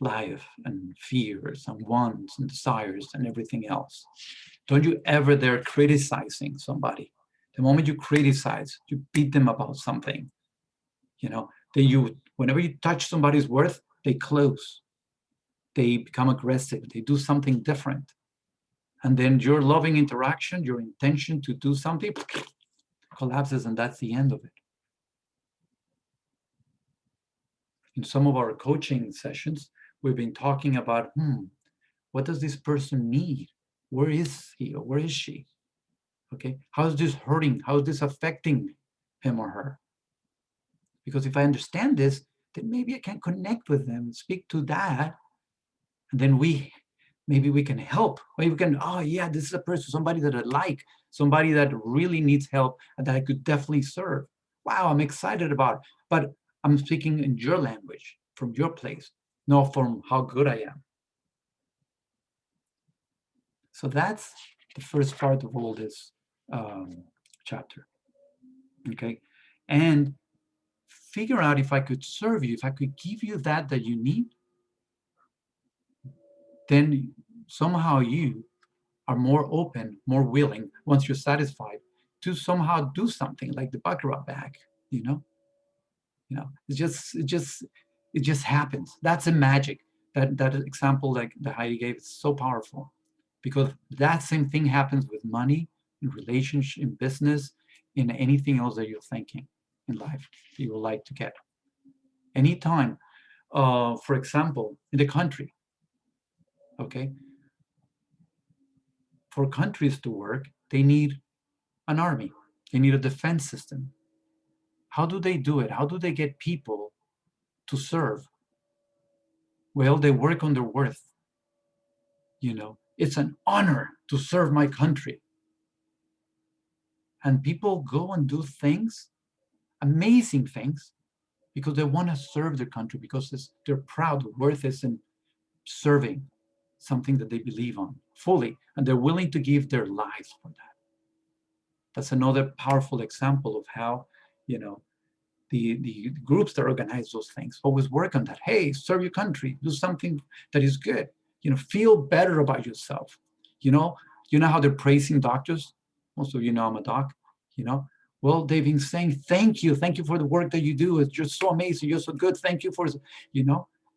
[SPEAKER 2] life and fears and wants and desires and everything else. Don't you ever dare criticizing somebody. The moment you criticize, you beat them about something, then whenever you touch somebody's worth, they close, they become aggressive, they do something different. And then your loving interaction, your intention to do something collapses, and that's the end of it. In some of our coaching sessions, we've been talking about, what does this person need? Where is he or where is she? Okay, how is this hurting? How is this affecting him or her? Because if I understand this, then maybe I can connect with them, speak to that, and then maybe we can help. Maybe we can, oh yeah, this is a person, somebody that I like, somebody that really needs help and that I could definitely serve. Wow, I'm excited about it. But I'm speaking in your language, from your place, not from how good I am. So that's the first part of all this chapter, okay? And figure out if I could serve you, if I could give you that you need, then somehow you are more open, more willing, once you're satisfied, to somehow do something like the baccarat bag, it just happens. That's a magic. That example like the Heidi gave is so powerful, because that same thing happens with money, in relationship, in business, in anything else that you're thinking in life that you would like to get. Anytime, for example, in the country, okay, for countries to work, they need an army. They need a defense system. How do they do it? How do they get people to serve? Well, they work on their worth. It's an honor to serve my country. And people go and do things, amazing things, because they want to serve their country, because they're proud. Worth is in serving something that they believe on fully, and they're willing to give their lives for that. That's another powerful example of how, the groups that organize those things always work on that. Hey, serve your country, do something that is good, feel better about yourself. You know how they're praising doctors? Most of you know I'm a doc, well, they've been saying, thank you for the work that you do. It's just so amazing. You're so good. Thank you for,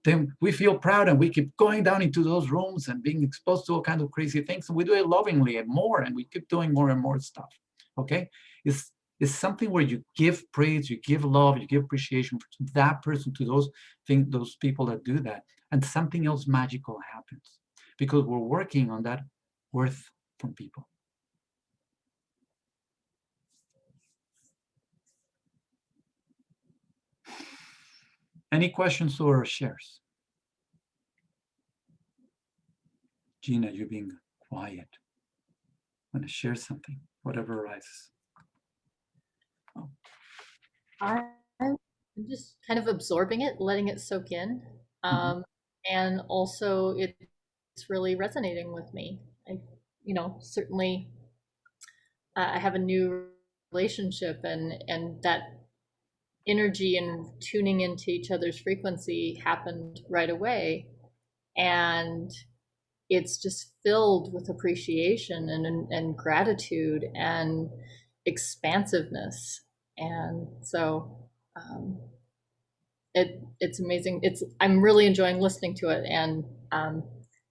[SPEAKER 2] then we feel proud, and we keep going down into those rooms and being exposed to all kinds of crazy things. And we do it lovingly and more, and we keep doing more and more stuff. Okay? It's something where you give praise, you give love, you give appreciation to that person, to those people that do that. And something else magical happens, because we're working on that worth from people. Any questions or shares? Gina, you're being quiet. Want to share something, whatever arises. Oh.
[SPEAKER 6] I'm just kind of absorbing it, letting it soak in. And also it's really resonating with me. Certainly I have a new relationship, and that energy and tuning into each other's frequency happened right away. And it's just filled with appreciation and gratitude and expansiveness. And so it's amazing. I'm really enjoying listening to it. And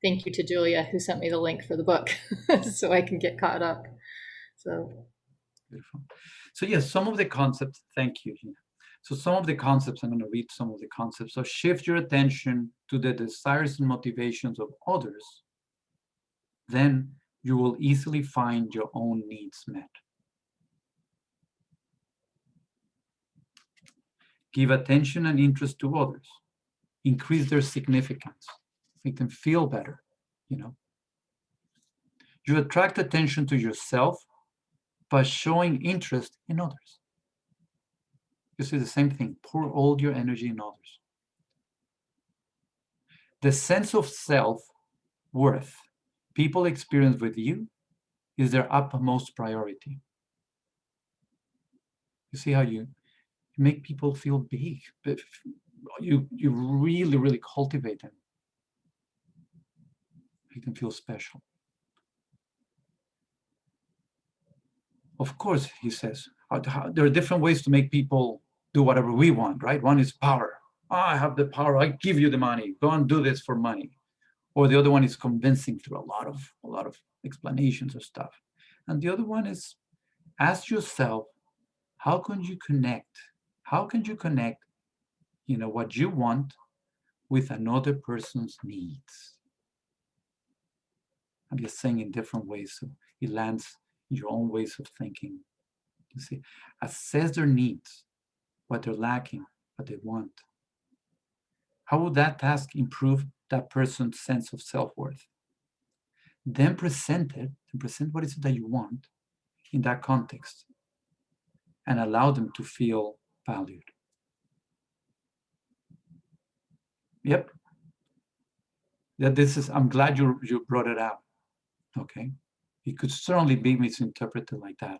[SPEAKER 6] thank you to Julia, who sent me the link for the book so I can get caught up. So
[SPEAKER 2] Beautiful. So yes, some of the concepts, thank you. Gina. So some of the concepts, I'm going to read some of the concepts. So shift your attention to the desires and motivations of others. Then you will easily find your own needs met. Give attention and interest to others. Increase their significance. Make them feel better, you know. You attract attention to yourself by showing interest in others. You see the same thing. Pour all your energy in others. The sense of self-worth people experience with you is their utmost priority. You see how you make people feel big. You really, really cultivate them. Make them feel special. Of course, he says, there are different ways to make people do whatever we want, right? One is power. I have the power. I give you the money. Go and do this for money. Or the other one is convincing through a lot of explanations of stuff. And the other one is ask yourself, how can you connect? How can you connect, you know, what you want with another person's needs? I'm just saying in different ways, so it lands in your own ways of thinking. You see, assess their needs, what they're lacking, what they want. How would that task improve that person's sense of self-worth? Then present it, and present what is it that you want in that context, and allow them to feel valued. Yep. Yeah, I'm glad you brought it out. Okay. It could certainly be misinterpreted like that.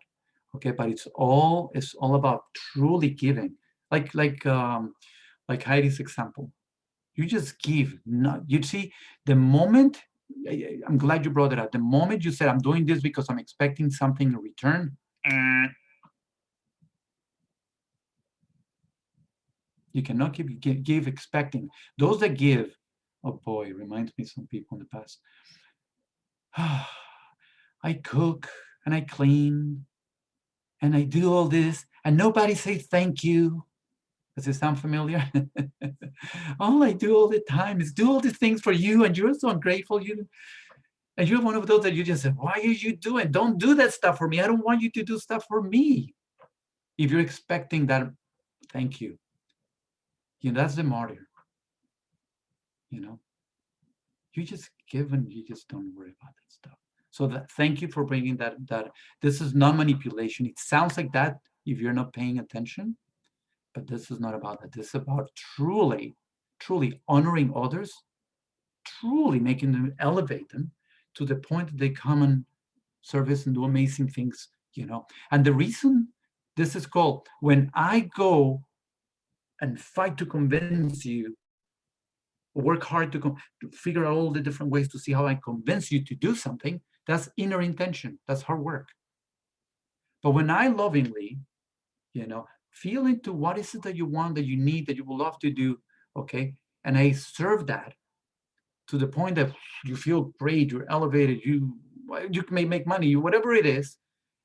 [SPEAKER 2] Okay, but it's all about truly giving. Like Heidi's example. You just give. You see, the moment, I'm glad you brought it up. The moment you said, I'm doing this because I'm expecting something in return, you cannot give expecting. Those that give, oh boy, it reminds me of some people in the past. I cook and I clean and I do all this and nobody says thank you. Does it sound familiar? All I do all the time is do all these things for you and you're so ungrateful. And you're one of those that you just say, why are you doing? Don't do that stuff for me. I don't want you to do stuff for me. If you're expecting that, thank you. You know, that's the martyr. You know, you just give and you just don't worry about that stuff. So thank you for bringing that. This is not manipulation. It sounds like that if you're not paying attention, but this is not about that. This is about truly, truly honoring others, truly making them, elevate them to the point that they come and service and do amazing things, you know. And the reason this is called, when I go and fight to convince you, work hard to figure out all the different ways to see how I convince you to do something, that's inner intention, that's hard work. But when I lovingly, you know, feel into what is it that you want, that you need, that you would love to do, okay, and I serve that to the point that you feel great, you're elevated, you may make money, whatever it is,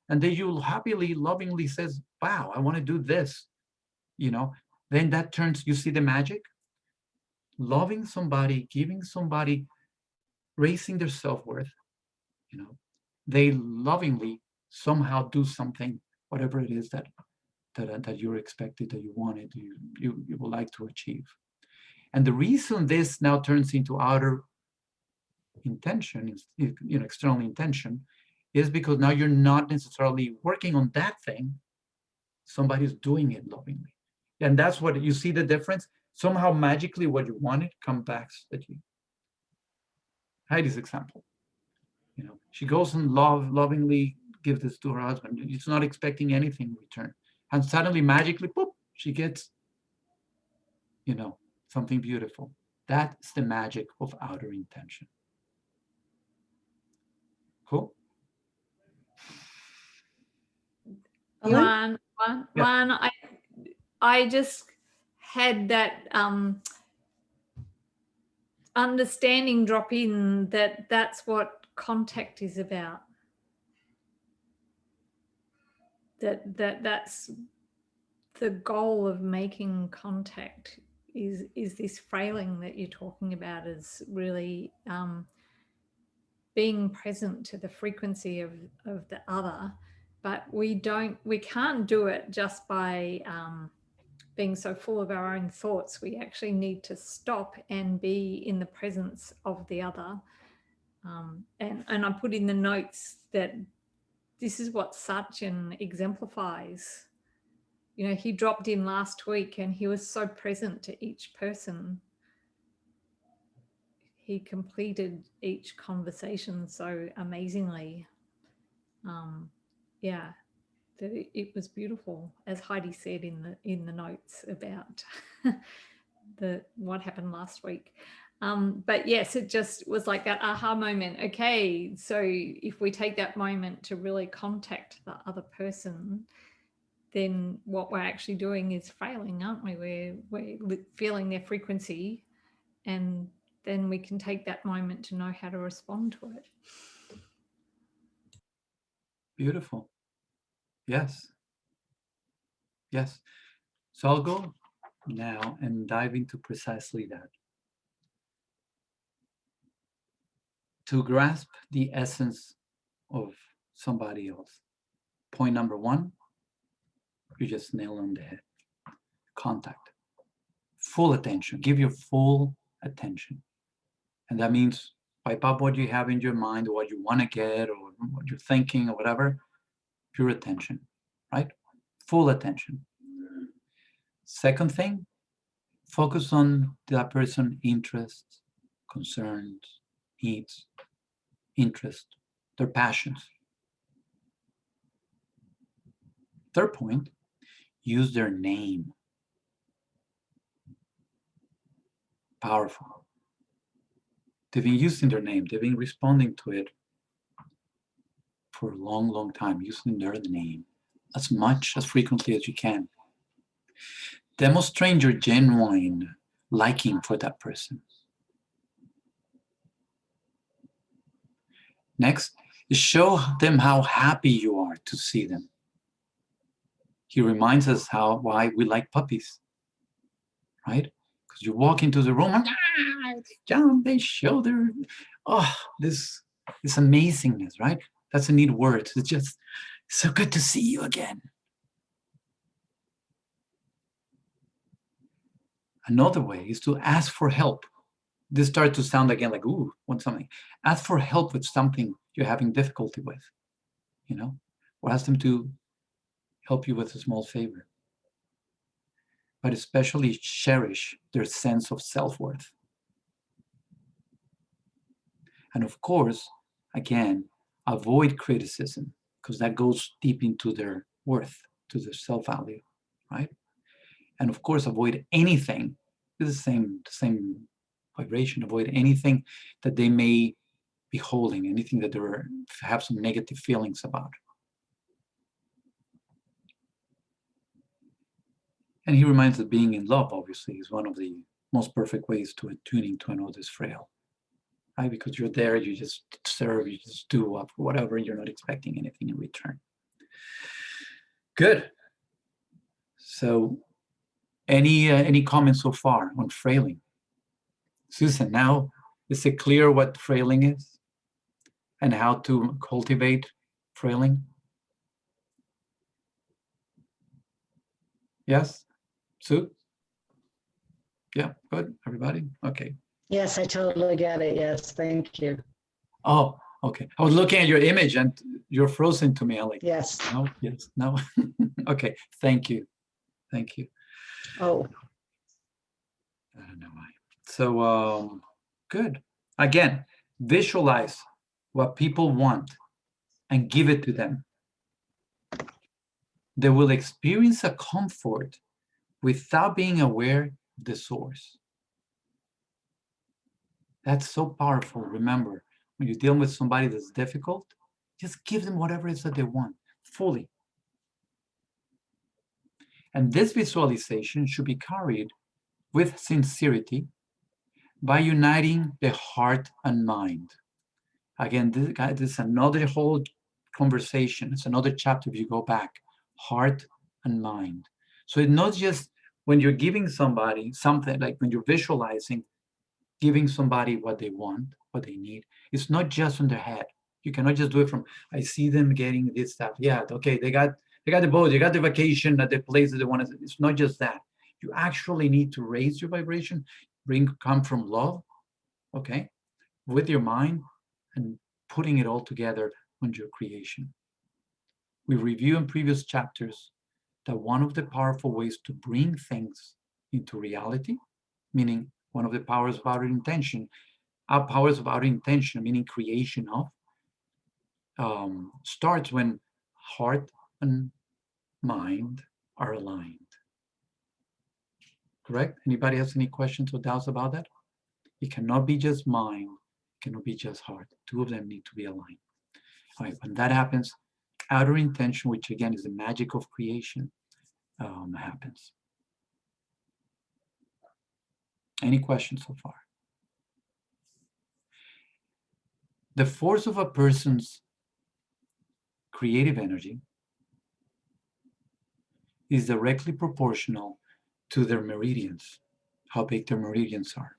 [SPEAKER 2] and then you happily, lovingly says, wow, I want to do this, you know, then that turns, you see the magic? Loving somebody, giving somebody, raising their self-worth, you know, they lovingly somehow do something, whatever it is that you're expected, that you wanted, you would like to achieve. And the reason this now turns into outer intention, you know, external intention, is because now you're not necessarily working on that thing, somebody's doing it lovingly. And that's what you see the difference. Somehow magically what you wanted comes back at you. Heidi's example, you know, she goes and lovingly gives this to her husband. She's not expecting anything in return. And suddenly, magically, boop, she gets, you know, something beautiful. That's the magic of outer intention. Cool?
[SPEAKER 5] Juan, I just had that understanding drop in that that's what contact is about. that's the goal of making contact is this frailing that you're talking about, is really being present to the frequency of the other. But we can't do it just by being so full of our own thoughts. We actually need to stop and be in the presence of the other. And I put in the notes that this is what Sachin exemplifies. You know, he dropped in last week and he was so present to each person. He completed each conversation so amazingly. Yeah, that it was beautiful, as Heidi said in the notes about what happened last week. But yes, it just was like that aha moment. Okay, so if we take that moment to really contact the other person, then what we're actually doing is frailing, aren't we? We're feeling their frequency, and then we can take that moment to know how to respond to it.
[SPEAKER 2] Beautiful. Yes. Yes. So I'll go now and dive into precisely that. To grasp the essence of somebody else, point number one, you just nail on the head. Contact. Full attention. Give your full attention. And that means wipe out what you have in your mind, or what you want to get, or what you're thinking, or whatever. Pure attention, right? Full attention. Second thing, focus on that person's interests, concerns, needs, interest, their passions. Third point, use their name. Powerful. They've been using their name. They've been responding to it for a long, long time, using their name as much, as frequently as you can. Demonstrate your genuine liking for that person. Next is show them how happy you are to see them. He reminds us why we like puppies, right? Because you walk into the room and they jump, they show their, this amazingness, right? That's a neat word. It's just so good to see you again. Another way is to ask for help. This starts to sound again like, ooh, want something. Ask for help with something you're having difficulty with, you know, or ask them to help you with a small favor. But especially cherish their sense of self-worth. And of course, again, avoid criticism, because that goes deep into their worth, to their self-value, right? And of course, avoid anything, it's the same vibration, avoid anything that they may be holding, anything that they have some negative feelings about. And he reminds that being in love, obviously, is one of the most perfect ways to attuning to another's frail, right? Because you're there, you just serve, you just do whatever, you're not expecting anything in return. Good. So, any comments so far on frailing? Susan, now is it clear what frailing is and how to cultivate frailing? Yes? Sue? Yeah, good, everybody? Okay.
[SPEAKER 1] Yes, I totally get it. Yes, thank you.
[SPEAKER 2] Oh, okay. I was looking at your image and you're frozen to me. I'm like,
[SPEAKER 1] yes,
[SPEAKER 2] no, yes, no. Okay, thank you. Thank you.
[SPEAKER 1] Oh.
[SPEAKER 2] I don't know why. So, good. Again, visualize what people want and give it to them. They will experience a comfort without being aware of the source. That's so powerful. Remember, when you're dealing with somebody that's difficult, just give them whatever it is that they want, fully. And this visualization should be carried with sincerity by uniting the heart and mind. Again, this is another whole conversation. It's another chapter if you go back heart and mind. So it's not just when you're giving somebody something, like when you're visualizing, giving somebody what they want, what they need. It's not just on their head. You cannot just do it from, I see them getting this stuff. Yeah, okay, they got the boat, they got the vacation at the place that they want to. It's not just that. You actually need to raise your vibration, come from love, okay, with your mind, and putting it all together on your creation. We review in previous chapters that one of the powerful ways to bring things into reality, meaning one of the powers of outer intention, our powers of outer intention, meaning creation of, starts when heart and mind are aligned. Correct? Anybody has any questions or doubts about that? It cannot be just mind, it cannot be just heart. Two of them need to be aligned. All right, when that happens, outer intention, which again is the magic of creation, happens. Any questions so far? The force of a person's creative energy is directly proportional to their meridians, how big their meridians are.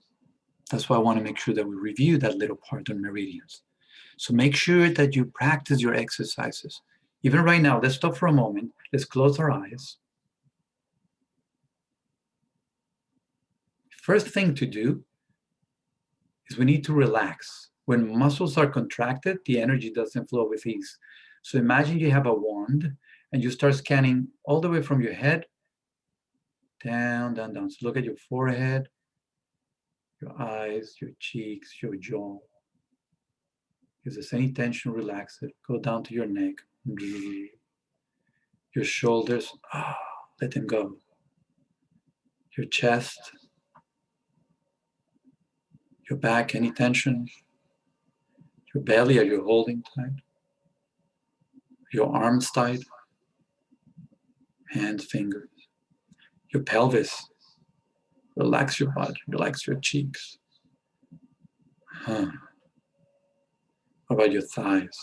[SPEAKER 2] That's why I want to make sure that we review that little part on meridians. So make sure that you practice your exercises. Even right now, let's stop for a moment. Let's close our eyes. First thing to do is we need to relax. When muscles are contracted, the energy doesn't flow with ease. So imagine you have a wand and you start scanning all the way from your head down, down, down. So look at your forehead, your eyes, your cheeks, your jaw. If there's any tension, relax it. Go down to your neck. Your shoulders, let them go. Your chest, your back, any tension. Your belly, are you holding tight? Your arms tight. Hands, fingers. Your pelvis. Relax your butt, relax your cheeks. How about your thighs?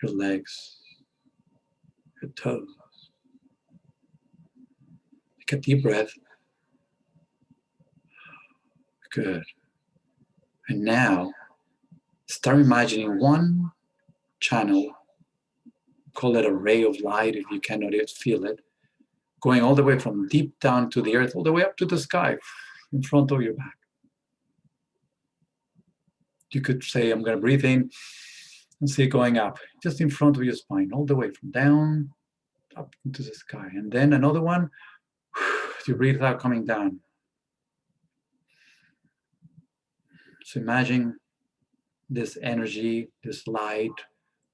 [SPEAKER 2] Your legs? Your toes? Take a deep breath. Good. And now, start imagining one channel, call it a ray of light if you cannot yet feel it, going all the way from deep down to the earth, all the way up to the sky, in front of your back. You could say, I'm going to breathe in and see it going up, just in front of your spine, all the way from down, up into the sky. And then another one, you breathe out, coming down. So imagine this energy, this light,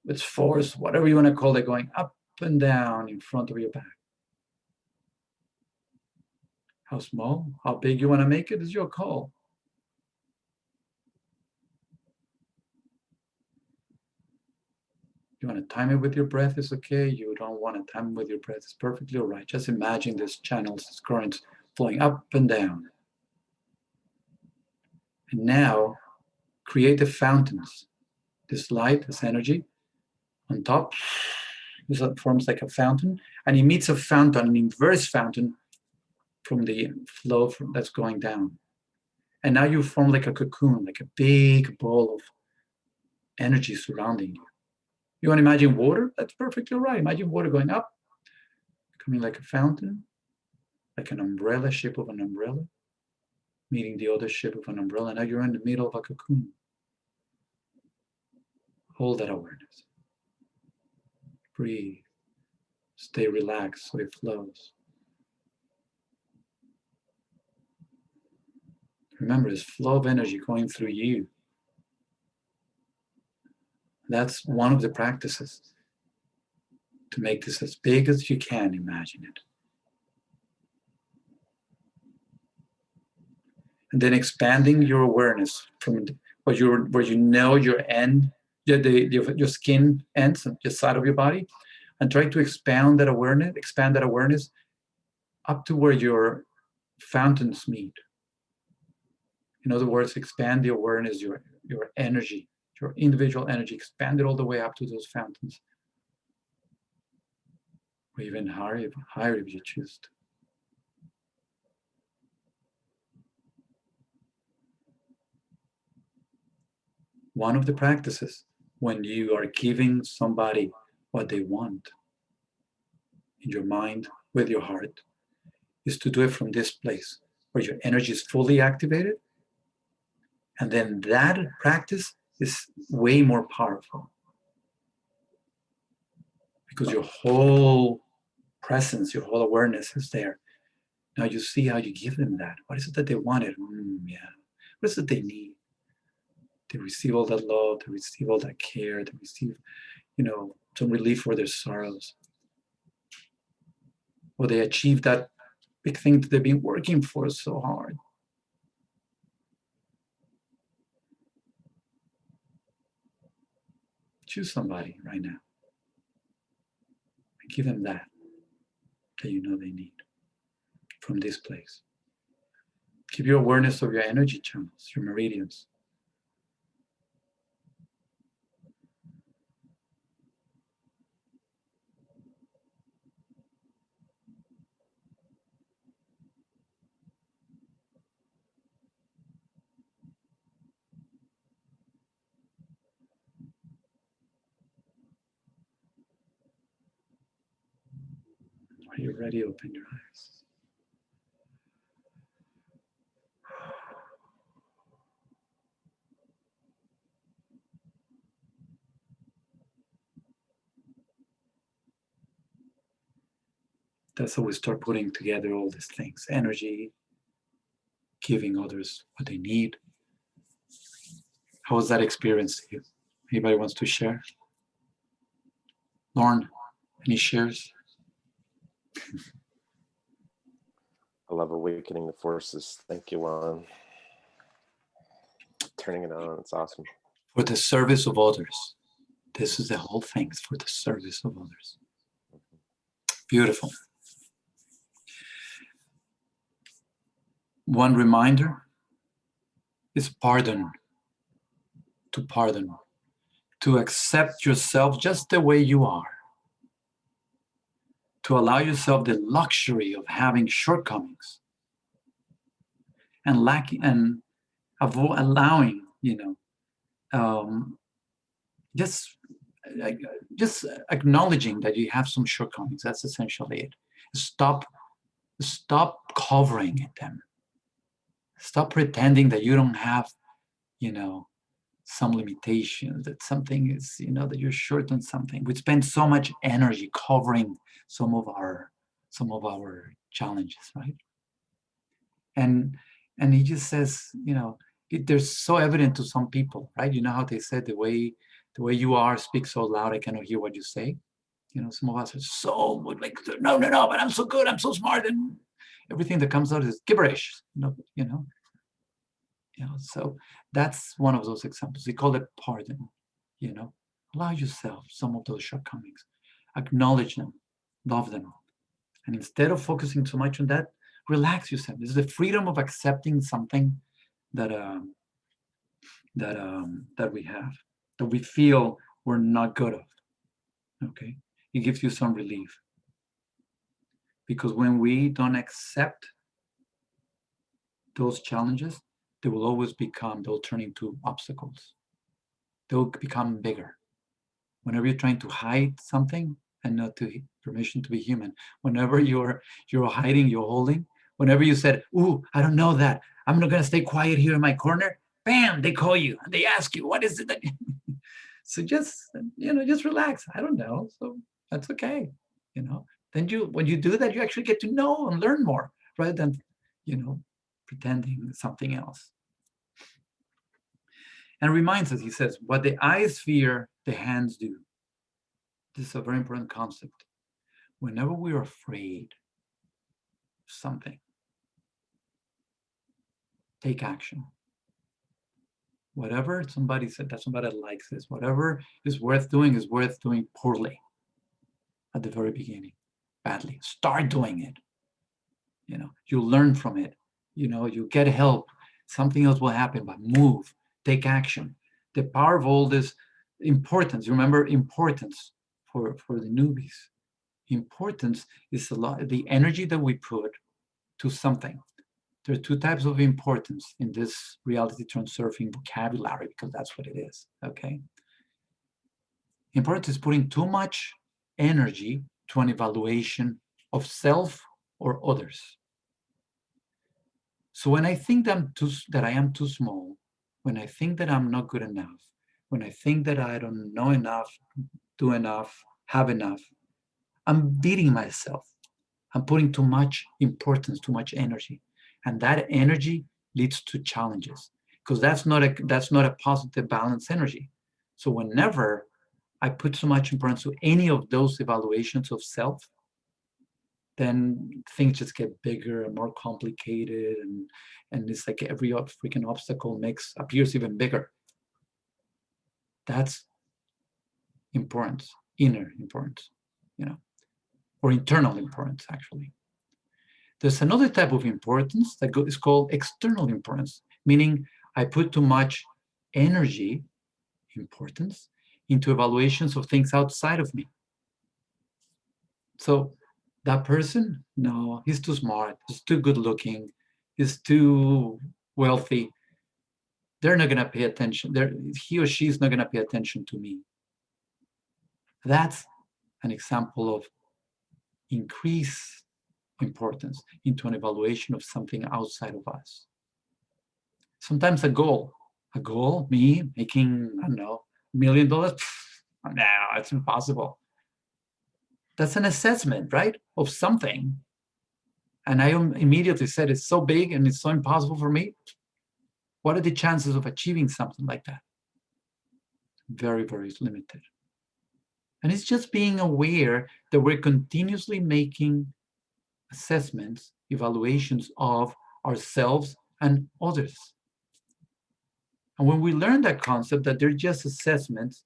[SPEAKER 2] this force, whatever you want to call it, going up and down in front of your back. How small, how big you want to make it is your call. You want to time it with your breath, it's okay. You don't want to time it with your breath, it's perfectly all right. Just imagine these channels, these currents flowing up and down. And now, create the fountains. This light, this energy, on top, this forms like a fountain, and it meets a fountain, an inverse fountain from the flow that's going down. And now you form like a cocoon, like a big ball of energy surrounding you. You want to imagine water? That's perfectly right. Imagine water going up, becoming like a fountain, like an umbrella, shape of an umbrella, meeting the other shape of an umbrella. Now you're in the middle of a cocoon. Hold that awareness. Breathe. Stay relaxed so it flows. Remember, this flow of energy going through you. That's one of the practices to make this as big as you can imagine it. And then expanding your awareness from where you know your end, your skin ends, the side of your body, and try to expand that awareness up to where your fountains meet. In other words, expand the awareness, your energy, your individual energy, expand it all the way up to those fountains. or even higher if you choose to. One of the practices when you are giving somebody what they want in your mind, with your heart, is to do it from this place where your energy is fully activated. And then that practice is way more powerful because your whole presence, your whole awareness is there. Now you see how you give them that. What is it that they wanted? Yeah. What is it they need? They receive all that love, they receive all that care, they receive, some relief for their sorrows. Or they achieve that big thing that they've been working for so hard. Choose somebody right now and give them that you know they need from this place. Keep your awareness of your energy channels, your meridians. Are you ready? Open your eyes. That's how we start putting together all these things. Energy, giving others what they need. How was that experience to you? Anybody wants to share? Lauren, any shares?
[SPEAKER 7] I love awakening the forces. Thank you, Juan. Turning it on, it's awesome.
[SPEAKER 2] For the service of others. This is the whole thing, it's for the service of others. Beautiful. One reminder is pardon. To pardon. To accept yourself just the way you are. To allow yourself the luxury of having shortcomings. And allowing, just acknowledging that you have some shortcomings. That's essentially it. Stop covering them. Stop pretending that you don't have, some limitations, that something is, that you're short on something. We spend so much energy covering some of our challenges, right? And he just says, they're so evident to some people, right? You know how they said the way you are speaks so loud I cannot hear what you say. Some of us are so like, no, but I'm so good, I'm so smart, and everything that comes out is gibberish. So that's one of those examples. They call it pardon. Allow yourself some of those shortcomings, acknowledge them, love them, and instead of focusing so much on that, relax yourself. This is the freedom of accepting something that we have, that we feel we're not good of. Okay, it gives you some relief, because when we don't accept those challenges, they will always they'll turn into obstacles. They'll become bigger. Whenever you're trying to hide something and not to permission to be human, whenever you're hiding, you're holding, whenever you said, ooh, I don't know that, I'm not gonna stay quiet here in my corner, bam, they call you and they ask you, what is it that so just relax. I don't know, so that's okay. Then when you do that, you actually get to know and learn more, rather than pretending something else. And reminds us, he says, what the eyes fear, the hands do. This is a very important concept. Whenever we're afraid of something, take action. Whatever somebody said, that somebody likes this, whatever is worth doing poorly at the very beginning, badly. Start doing it. You learn from it. You get help. Something else will happen, but move, take action. The power of all this importance, remember importance for the newbies. Importance is a lot, the energy that we put to something. There are two types of importance in this reality transurfing vocabulary, because that's what it is, okay? Importance is putting too much energy to an evaluation of self or others. So when I think that I am too small, when I think that I'm not good enough, when I think that I don't know enough, do enough, have enough, I'm beating myself. I'm putting too much importance, too much energy. And that energy leads to challenges, because that's not a positive balanced energy. So whenever I put so much importance to any of those evaluations of self, then things just get bigger and more complicated, and it's like every freaking obstacle appears even bigger. That's importance, inner importance, or internal importance, actually. There's another type of importance that is called external importance, meaning I put too much energy, importance, into evaluations of things outside of me. So that person, no, he's too smart, he's too good looking, he's too wealthy. They're not gonna pay attention. He or she's not gonna pay attention to me. That's an example of increased importance into an evaluation of something outside of us. Sometimes a goal, me making, I don't know, $1 million, no, it's impossible. That's an assessment, right, of something. And I immediately said, it's so big and it's so impossible for me. What are the chances of achieving something like that? Very, very limited. And it's just being aware that we're continuously making assessments, evaluations of ourselves and others. And when we learn that concept, that they're just assessments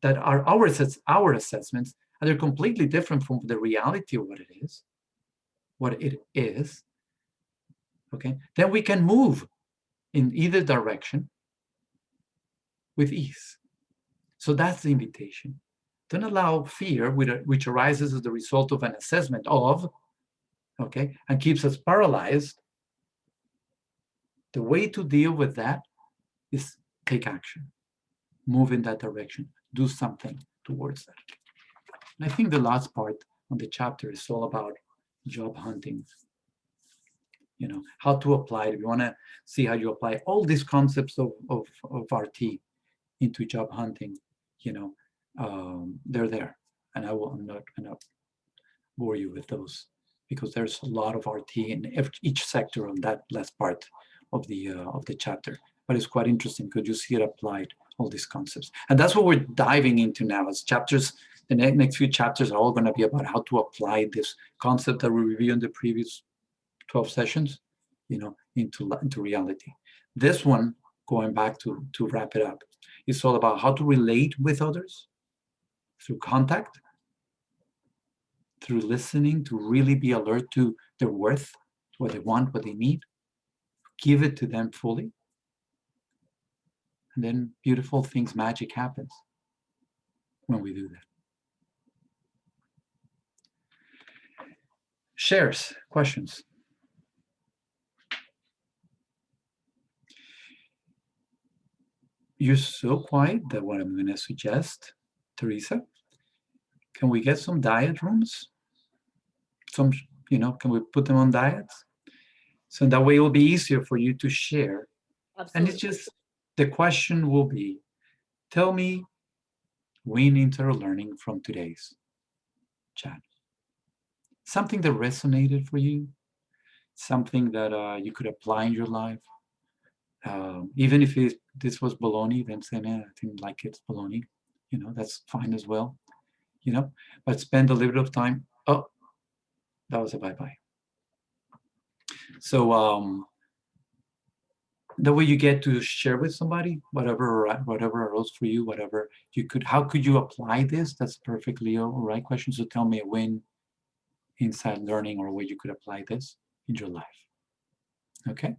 [SPEAKER 2] that are our assessments, and they're completely different from the reality of what it is, okay, then we can move in either direction with ease. So that's the invitation. Don't allow fear, which arises as the result of an assessment of, okay, and keeps us paralyzed. The way to deal with that is take action, move in that direction, do something towards that. And I think the last part on the chapter is all about job hunting. How to apply it. If you want to see how you apply all these concepts of RT into job hunting, they're there. And I'm not going to bore you with those, because there's a lot of RT in each sector on that last part of the chapter. But it's quite interesting because you see it applied, all these concepts. And that's what we're diving into now. As chapters, the next few chapters are all going to be about how to apply this concept that we reviewed in the previous 12 sessions, into reality. This one, going back to wrap it up, is all about how to relate with others through contact, through listening, to really be alert to their worth, what they want, what they need, give it to them fully. And then beautiful things, magic happens when we do that. Shares, questions? You're so quiet that what I'm going to suggest, Teresa, can we get some diet rooms? Can we put them on diets? So that way it will be easier for you to share. Absolutely. And it's just, the question will be, tell me winnings or learning from today's chat. Something that resonated for you, something that you could apply in your life. Even if this was baloney, then say, man, I didn't like it's baloney. That's fine as well. But spend a little bit of time. Oh, that was a bye-bye. So the way you get to share with somebody, whatever arose for you, whatever you could, how could you apply this? That's perfectly all right question. So tell me a win inside learning or a way you could apply this in your life. Okay?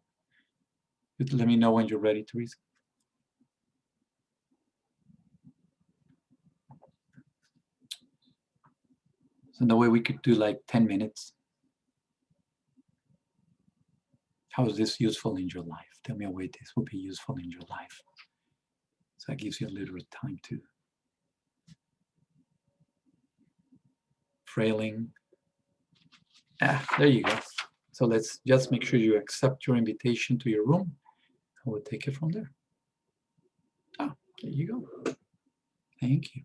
[SPEAKER 2] Let me know when you're ready, Teresa. So no way we could do like 10 minutes. How is this useful in your life? Tell me a way this will be useful in your life. So that gives you a little time to. Frailing. There you go. So let's just make sure you accept your invitation to your room. I will take it from there. There you go. Thank you.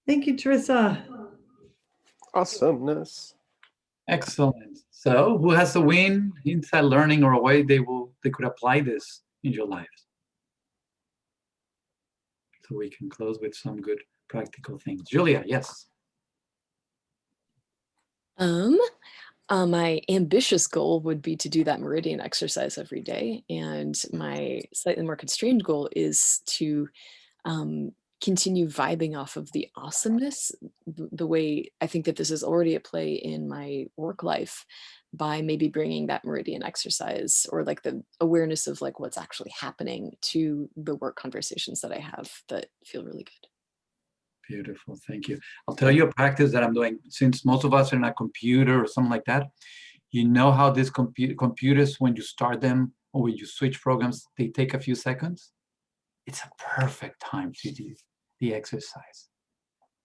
[SPEAKER 8] Thank you, Teresa.
[SPEAKER 7] Awesomeness.
[SPEAKER 2] Excellent. So who has a win, inside learning, or a way they could apply this in your lives? So we can close with some good practical things. Julia, yes.
[SPEAKER 12] My ambitious goal would be to do that meridian exercise every day. And my slightly more constrained goal is to continue vibing off of the awesomeness, the way I think that this is already at play in my work life, by maybe bringing that meridian exercise or like the awareness of like what's actually happening to the work conversations that I have that feel really good.
[SPEAKER 2] Beautiful, thank you. I'll tell you a practice that I'm doing. Since most of us are in a computer or something like that, you know how these computers, when you start them or when you switch programs, they take a few seconds? It's a perfect time to do the exercise.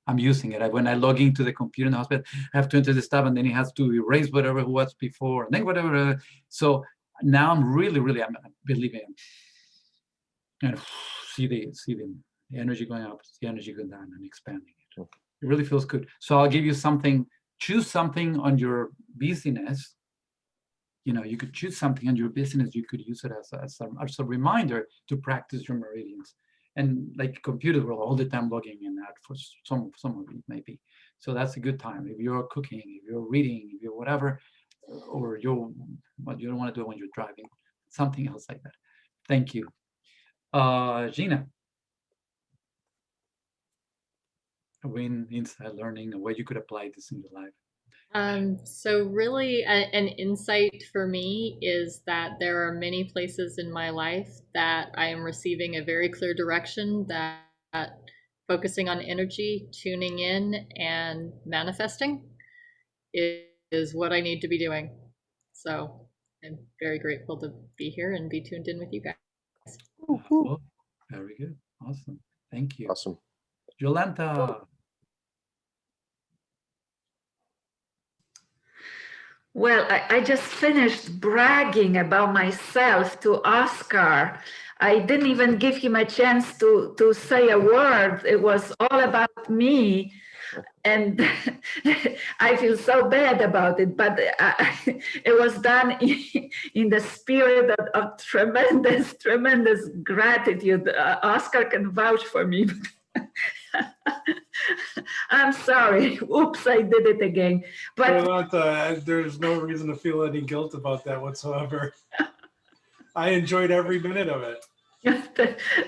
[SPEAKER 2] I'm using it. When I log into the computer in the hospital, I have to enter the stuff, and then it has to erase whatever was before, and then whatever. So now I'm really, I'm believing and see the energy going up, the energy going down, and expanding it. It really feels good. So I'll give you something. Choose something on your busyness. You know, you could choose something on your business. You could use it as a reminder to practice your meridians. And like computers will all the time logging in that for some of it maybe. So that's a good time. If you're cooking, if you're reading, if you're whatever, or you don't want to do it when you're driving, something else like that. Thank you. Gina. A win, inside learning, a way you could apply this in your life.
[SPEAKER 6] So really an insight for me is that there are many places in my life that I am receiving a very clear direction that focusing on energy, tuning in, and manifesting is what I need to be doing. So I'm very grateful to be here and be tuned in with you guys.
[SPEAKER 2] Well, very good. Awesome. Thank you.
[SPEAKER 7] Awesome.
[SPEAKER 2] Yolanta.
[SPEAKER 10] Well, I just finished bragging about myself to Oscar. I didn't even give him a chance to say a word. It was all about me. And I feel so bad about it, but it was done in the spirit of tremendous gratitude. Oscar can vouch for me. I'm sorry. Oops, I did it again. But
[SPEAKER 9] there's no reason to feel any guilt about that whatsoever. I enjoyed every minute of it.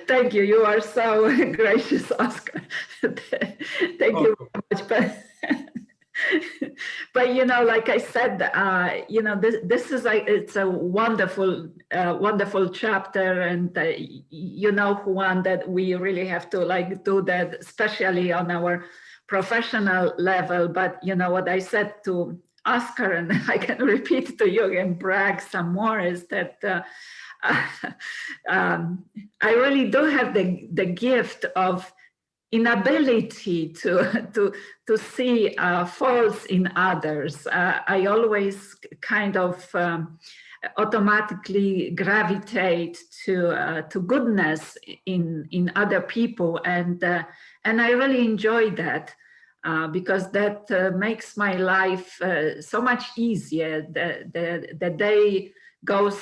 [SPEAKER 10] Thank you. You are so gracious, Oscar. Thank you very much. But you know, like I said, you know, this is like, it's a wonderful chapter, and you know, Juan, that we really have to like do that, especially on our professional level. But you know what I said to Oscar, and I can repeat to you and brag some more, is that I really do have the gift of inability to see faults in others. I always kind of automatically gravitate to goodness in other people, and I really enjoy that. Because that makes my life so much easier. The day goes,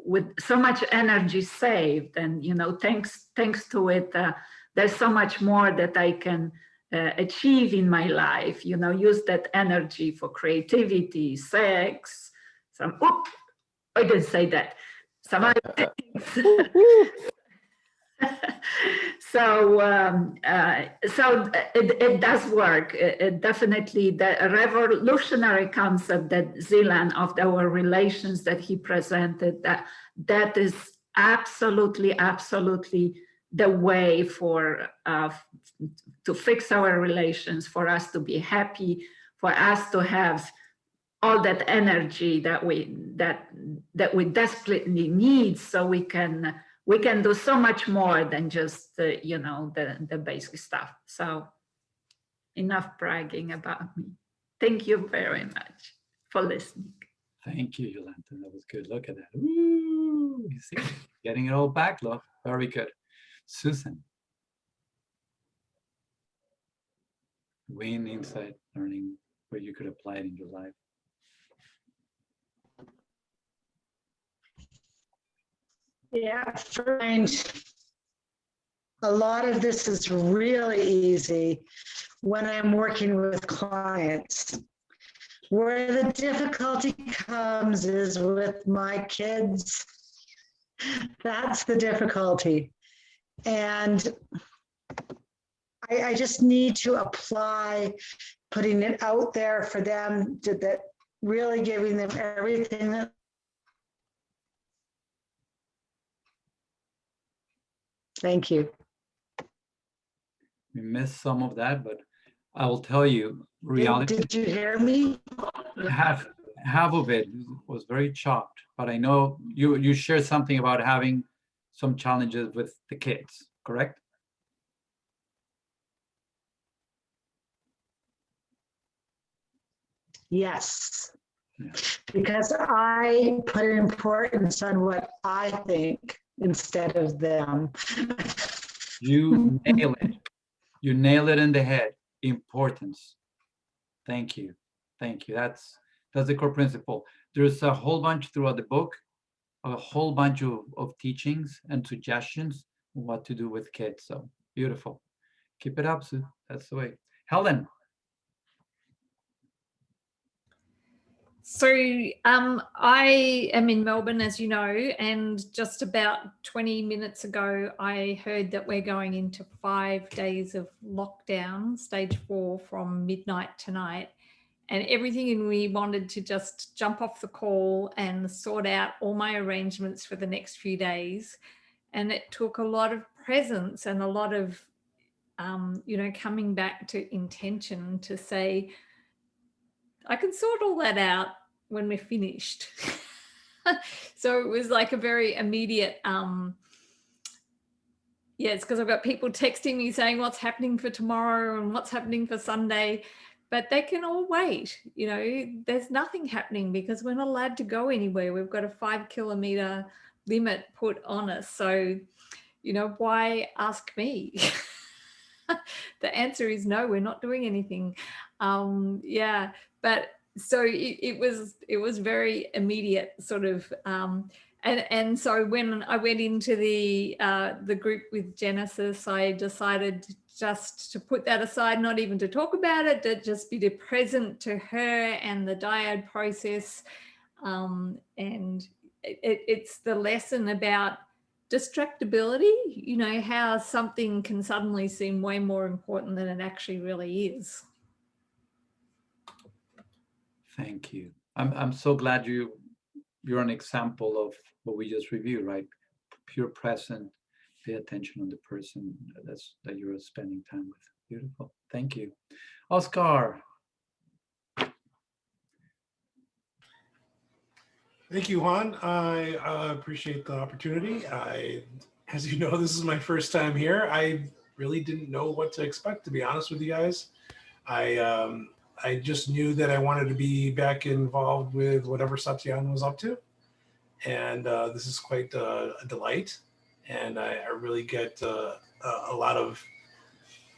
[SPEAKER 10] with so much energy saved, and thanks to it, there's so much more that I can achieve in my life. Use that energy for creativity, sex. I didn't say that. Some other things. So it does work. It definitely, the revolutionary concept that Zeland of our relations that he presented, that is absolutely the way for to fix our relations, for us to be happy, for us to have all that energy that we desperately need, so we can do so much more than just the basic stuff. So enough bragging about me. Thank you very much for listening.
[SPEAKER 2] Thank you, Yolanda. That was good. Look at that. Ooh, you see, getting it all back, look. Very good. Susan. Win, insight, learning, where you could apply it in your life.
[SPEAKER 1] Yeah, find a lot of this is really easy when I'm working with clients. Where the difficulty comes is with my kids. That's the difficulty. And I just need to apply putting it out there for them, that really giving them everything that Thank you.
[SPEAKER 2] We missed some of that, but I will tell you, reality.
[SPEAKER 1] Did you hear me?
[SPEAKER 2] Half of it was very chopped, but I know you shared something about having some challenges with the kids, correct?
[SPEAKER 1] Yes.
[SPEAKER 2] Yeah.
[SPEAKER 1] Because I put an importance on what I think instead of them.
[SPEAKER 2] You nail it. You nail it in the head. Importance. Thank you. Thank you. That's the core principle. There's a whole bunch throughout the book, a whole bunch of teachings and suggestions on what to do with kids. So beautiful. Keep it up, Sue. That's the way. Helen.
[SPEAKER 5] So I am in Melbourne, as you know, and just about 20 minutes ago, I heard that we're going into 5 days of lockdown, stage 4, from midnight tonight. And everything in me wanted to just jump off the call and sort out all my arrangements for the next few days. And it took a lot of presence and a lot of, coming back to intention to say, I can sort all that out when we're finished. So it was like a very immediate, it's because I've got people texting me saying what's happening for tomorrow and what's happening for Sunday, but they can all wait. There's nothing happening because we're not allowed to go anywhere. We've got a 5-kilometer limit put on us. So, why ask me? The answer is no, we're not doing anything. But so it was very immediate sort of, and so when I went into the group with Genesis, I decided just to put that aside, not even to talk about it, to just be present to her and the dyad process. And it's the lesson about distractibility, how something can suddenly seem way more important than it actually really is.
[SPEAKER 2] Thank you. I'm so glad you're an example of what we just reviewed, right? Pure present, pay attention on the person that you're spending time with. Beautiful. Thank you. Oscar.
[SPEAKER 9] Thank you, Juan. I appreciate the opportunity. As you know, this is my first time here. I really didn't know what to expect, to be honest with you guys. I just knew that I wanted to be back involved with whatever Satyan was up to. And this is quite a delight. And I really get a lot of,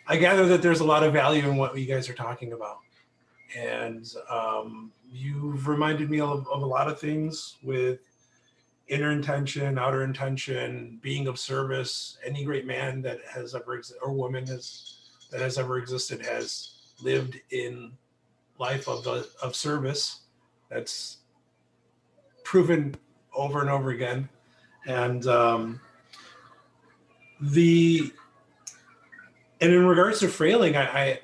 [SPEAKER 9] I gather that there's a lot of value in what you guys are talking about. And you've reminded me of a lot of things with inner intention, outer intention, being of service. Any great man that has ever existed, or woman that has ever existed, has lived in life of service. That's proven over and over again. And in regards to Frailing, I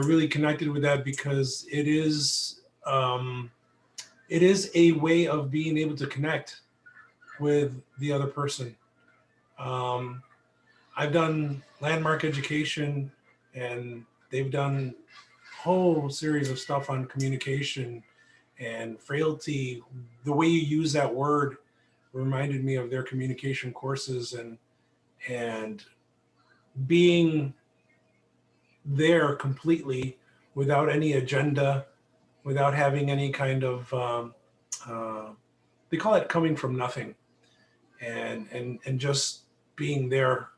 [SPEAKER 9] really connected with that because it is a way of being able to connect with the other person. I've done landmark education, and they've done a whole series of stuff on communication and frailty. The way you use that word reminded me of their communication courses, and being there completely without any agenda, without having any kind of they call it coming from nothing, and just being there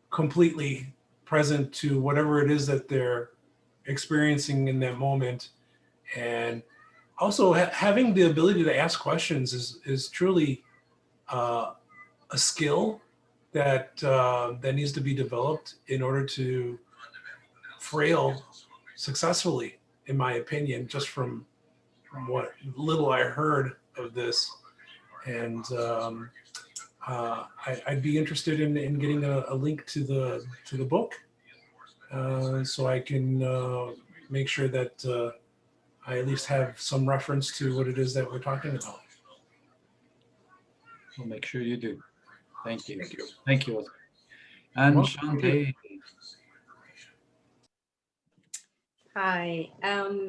[SPEAKER 9] completely present to whatever it is that they're experiencing in that moment. And also having the ability to ask questions is truly a skill that that needs to be developed in order to frail successfully, in my opinion, just from what little I heard of this. And I'd be interested in getting a link to the book, so I can make sure that I at least have some reference to what it is that we're talking about.
[SPEAKER 2] We'll make sure you do. Thank you.
[SPEAKER 9] Thank you.
[SPEAKER 2] Thank you, Oscar. And
[SPEAKER 9] Well,
[SPEAKER 2] Shantae.
[SPEAKER 13] Hi.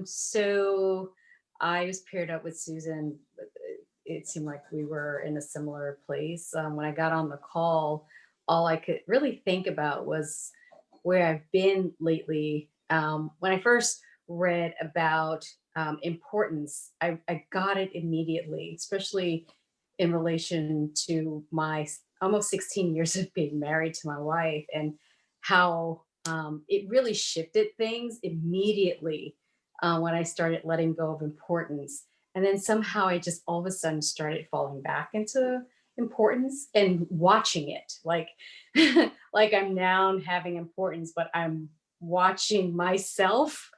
[SPEAKER 13] So I was paired up with Susan. It seemed like we were in a similar place. When I got on the call, all I could really think about was where I've been lately. When I first read about importance, I got it immediately, especially in relation to my almost 16 years of being married to my wife, and how it really shifted things immediately when I started letting go of importance. And then somehow I just all of a sudden started falling back into importance and watching it like like I'm now having importance, but I'm watching myself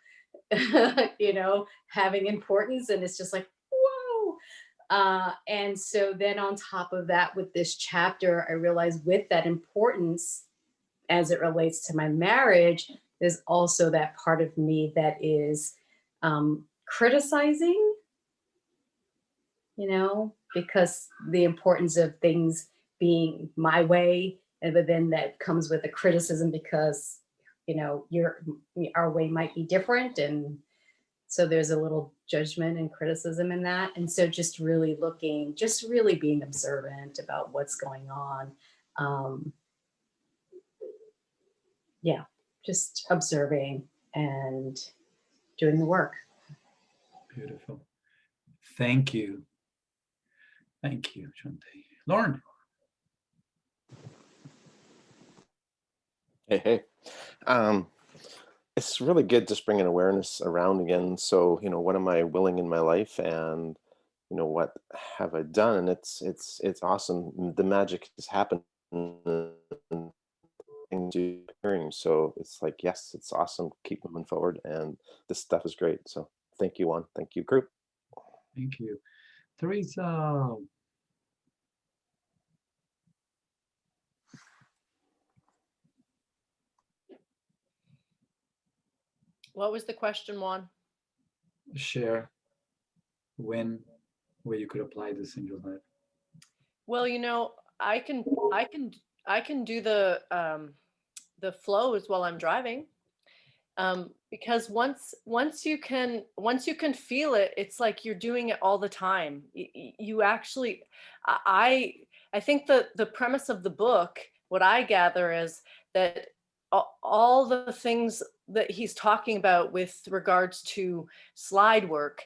[SPEAKER 13] having importance, and it's just like, whoa. And so then on top of that, with this chapter, I realized with that importance as it relates to my marriage, there's also that part of me that is criticizing, because the importance of things being my way, but then that comes with a criticism because our way might be different, and so there's a little judgment and criticism in that. And so just really being observant about what's going on. Just observing and doing the work.
[SPEAKER 2] Beautiful. Thank you. Thank you, Shantae. Lauren.
[SPEAKER 7] Hey. It's really good just bringing awareness around again. So, what am I willing in my life, and what have I done? And it's awesome. The magic has happened. Things appearing. So it's like, yes, it's awesome. Keep moving forward, and this stuff is great. So thank you, Juan. Thank you, group.
[SPEAKER 2] Thank you. Teresa.
[SPEAKER 3] What was the question, Juan?
[SPEAKER 2] Share where you could apply this in your life.
[SPEAKER 3] Well, I can do the flows while I'm driving. Because once you can feel it, it's like you're doing it all the time. You actually, I think the premise of the book, what I gather is that all the things that he's talking about with regards to slide work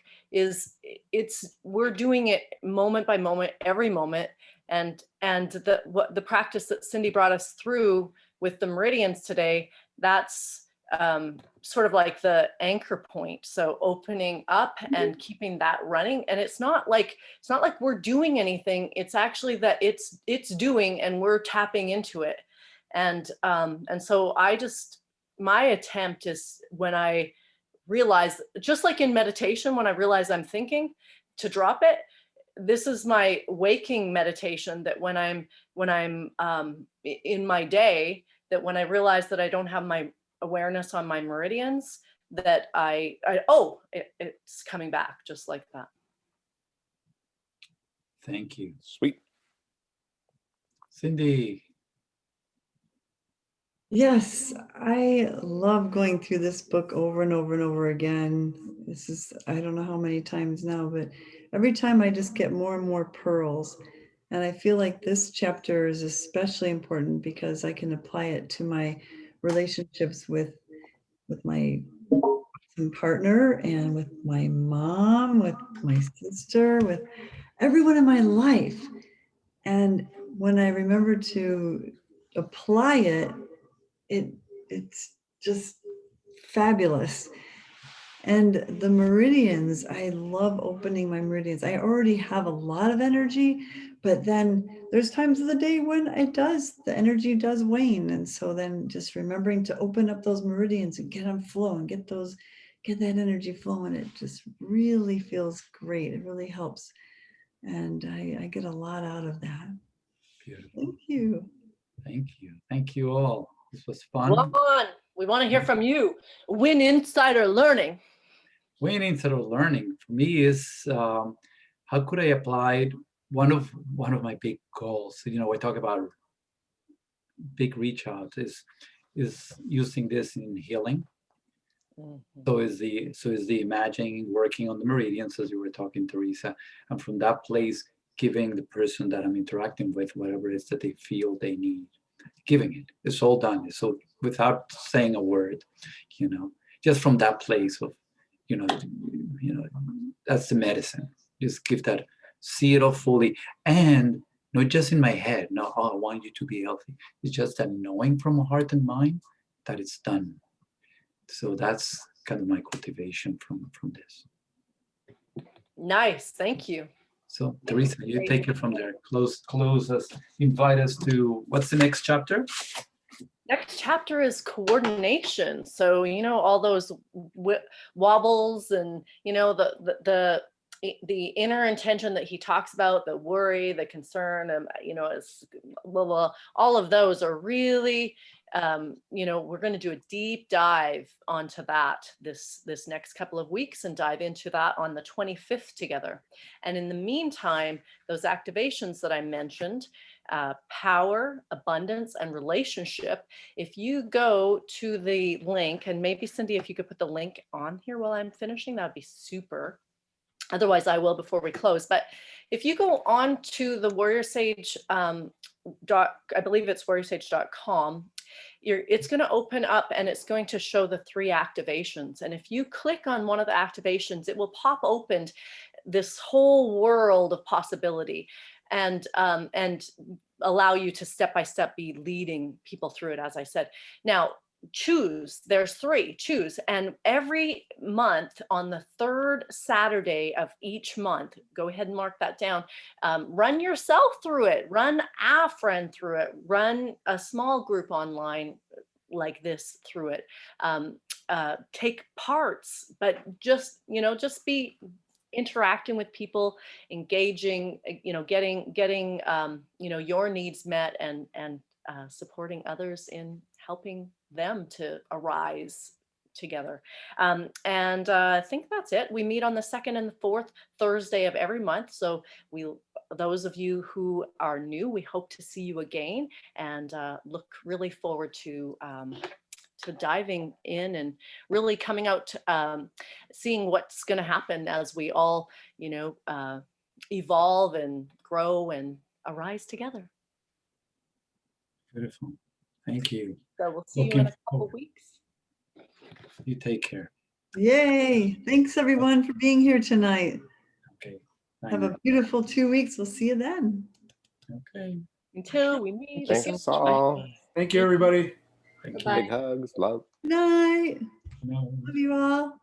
[SPEAKER 3] we're doing it moment by moment, every moment, and the practice that Cindy brought us through with the meridians today, that's sort of like the anchor point. So opening up and keeping that running. And it's not like we're doing anything. It's actually that it's doing, and we're tapping into it. And so my attempt is, when I realize, just like in meditation, when I realize I'm thinking, to drop it. This is my waking meditation, that when I'm in my day, that when I realize that I don't have my awareness on my meridians, that it's coming back just like that.
[SPEAKER 2] Thank you.
[SPEAKER 7] Sweet.
[SPEAKER 2] Cindy.
[SPEAKER 8] Yes, I love going through this book over and over and over again. This is, I don't know how many times now, but every time I just get more and more pearls. And I feel like this chapter is especially important because I can apply it to my relationships with my partner and with my mom, with my sister, with everyone in my life. And when I remember to apply it, it's just fabulous. And the meridians, I love opening my meridians. I already have a lot of energy, but then there's times of the day when the energy does wane. And so then just remembering to open up those meridians and get them flowing, get that energy flowing. It just really feels great. It really helps. And I get a lot out of that.
[SPEAKER 2] Beautiful.
[SPEAKER 8] Thank you.
[SPEAKER 2] Thank you. Thank you all. This was fun.
[SPEAKER 3] Juan, we want to hear from you. Win Insider Learning.
[SPEAKER 2] Win Insider Learning for me is how could I apply one of my big goals? You know, I talk about big reach out is using this in healing. Mm-hmm. So is the imagining, working on the meridians, as you were talking, Teresa, and from that place, giving the person that I'm interacting with whatever it is that they feel they need. Giving it. It's all done. So without saying a word, you know, just from that place of, you know, that's the medicine. Just give that, see it all fully, and not just in my head. No, I want you to be healthy. It's just that knowing from heart and mind that it's done. So that's kind of my cultivation from this.
[SPEAKER 3] Nice, thank you.
[SPEAKER 2] So Teresa, you take it from there. Close us. Invite us to, what's the next chapter?
[SPEAKER 3] Next chapter is coordination. So, you know, all those wobbles and, you know, the inner intention that he talks about, the worry, the concern, you know, is blah, blah, all of those are really, you know, we're going to do a deep dive onto that this next couple of weeks and dive into that on the 25th together. And in the meantime, those activations that I mentioned, power, abundance, and relationship. If you go to the link, and maybe Cindy, if you could put the link on here while I'm finishing, that'd be super. Otherwise, I will before we close. But if you go on to the WarriorSage, I believe it's WarriorSage.com, it's going to open up and it's going to show the 3 activations. And if you click on one of the activations, it will pop open this whole world of possibility and allow you to step-by-step be leading people through it, as I said. Now, choose, there's 3, choose. And every month on the 3rd Saturday of each month, go ahead and mark that down, run yourself through it, run a friend through it, run a small group online like this through it, take parts, but just, you know, just be interacting with people, engaging, you know, getting you know, your needs met and supporting others in helping them to arise together. And I think that's it. We meet on the 2nd and the 4th Thursday of every month. So those of you who are new, we hope to see you again and look really forward to diving in and really coming out, seeing what's going to happen as we all, evolve and grow and arise together.
[SPEAKER 2] Beautiful. Thank you.
[SPEAKER 3] So we'll see you in a couple weeks.
[SPEAKER 2] You take care.
[SPEAKER 8] Yay. Thanks everyone for being here tonight.
[SPEAKER 2] Okay.
[SPEAKER 8] Have a beautiful 2 weeks. We'll see you then.
[SPEAKER 2] Okay.
[SPEAKER 3] Until we meet.
[SPEAKER 7] Thanks all.
[SPEAKER 9] Thank you, everybody.
[SPEAKER 2] Thank you.
[SPEAKER 6] Bye-bye.
[SPEAKER 7] Big hugs. Love.
[SPEAKER 8] Night.
[SPEAKER 2] No.
[SPEAKER 8] Love you all.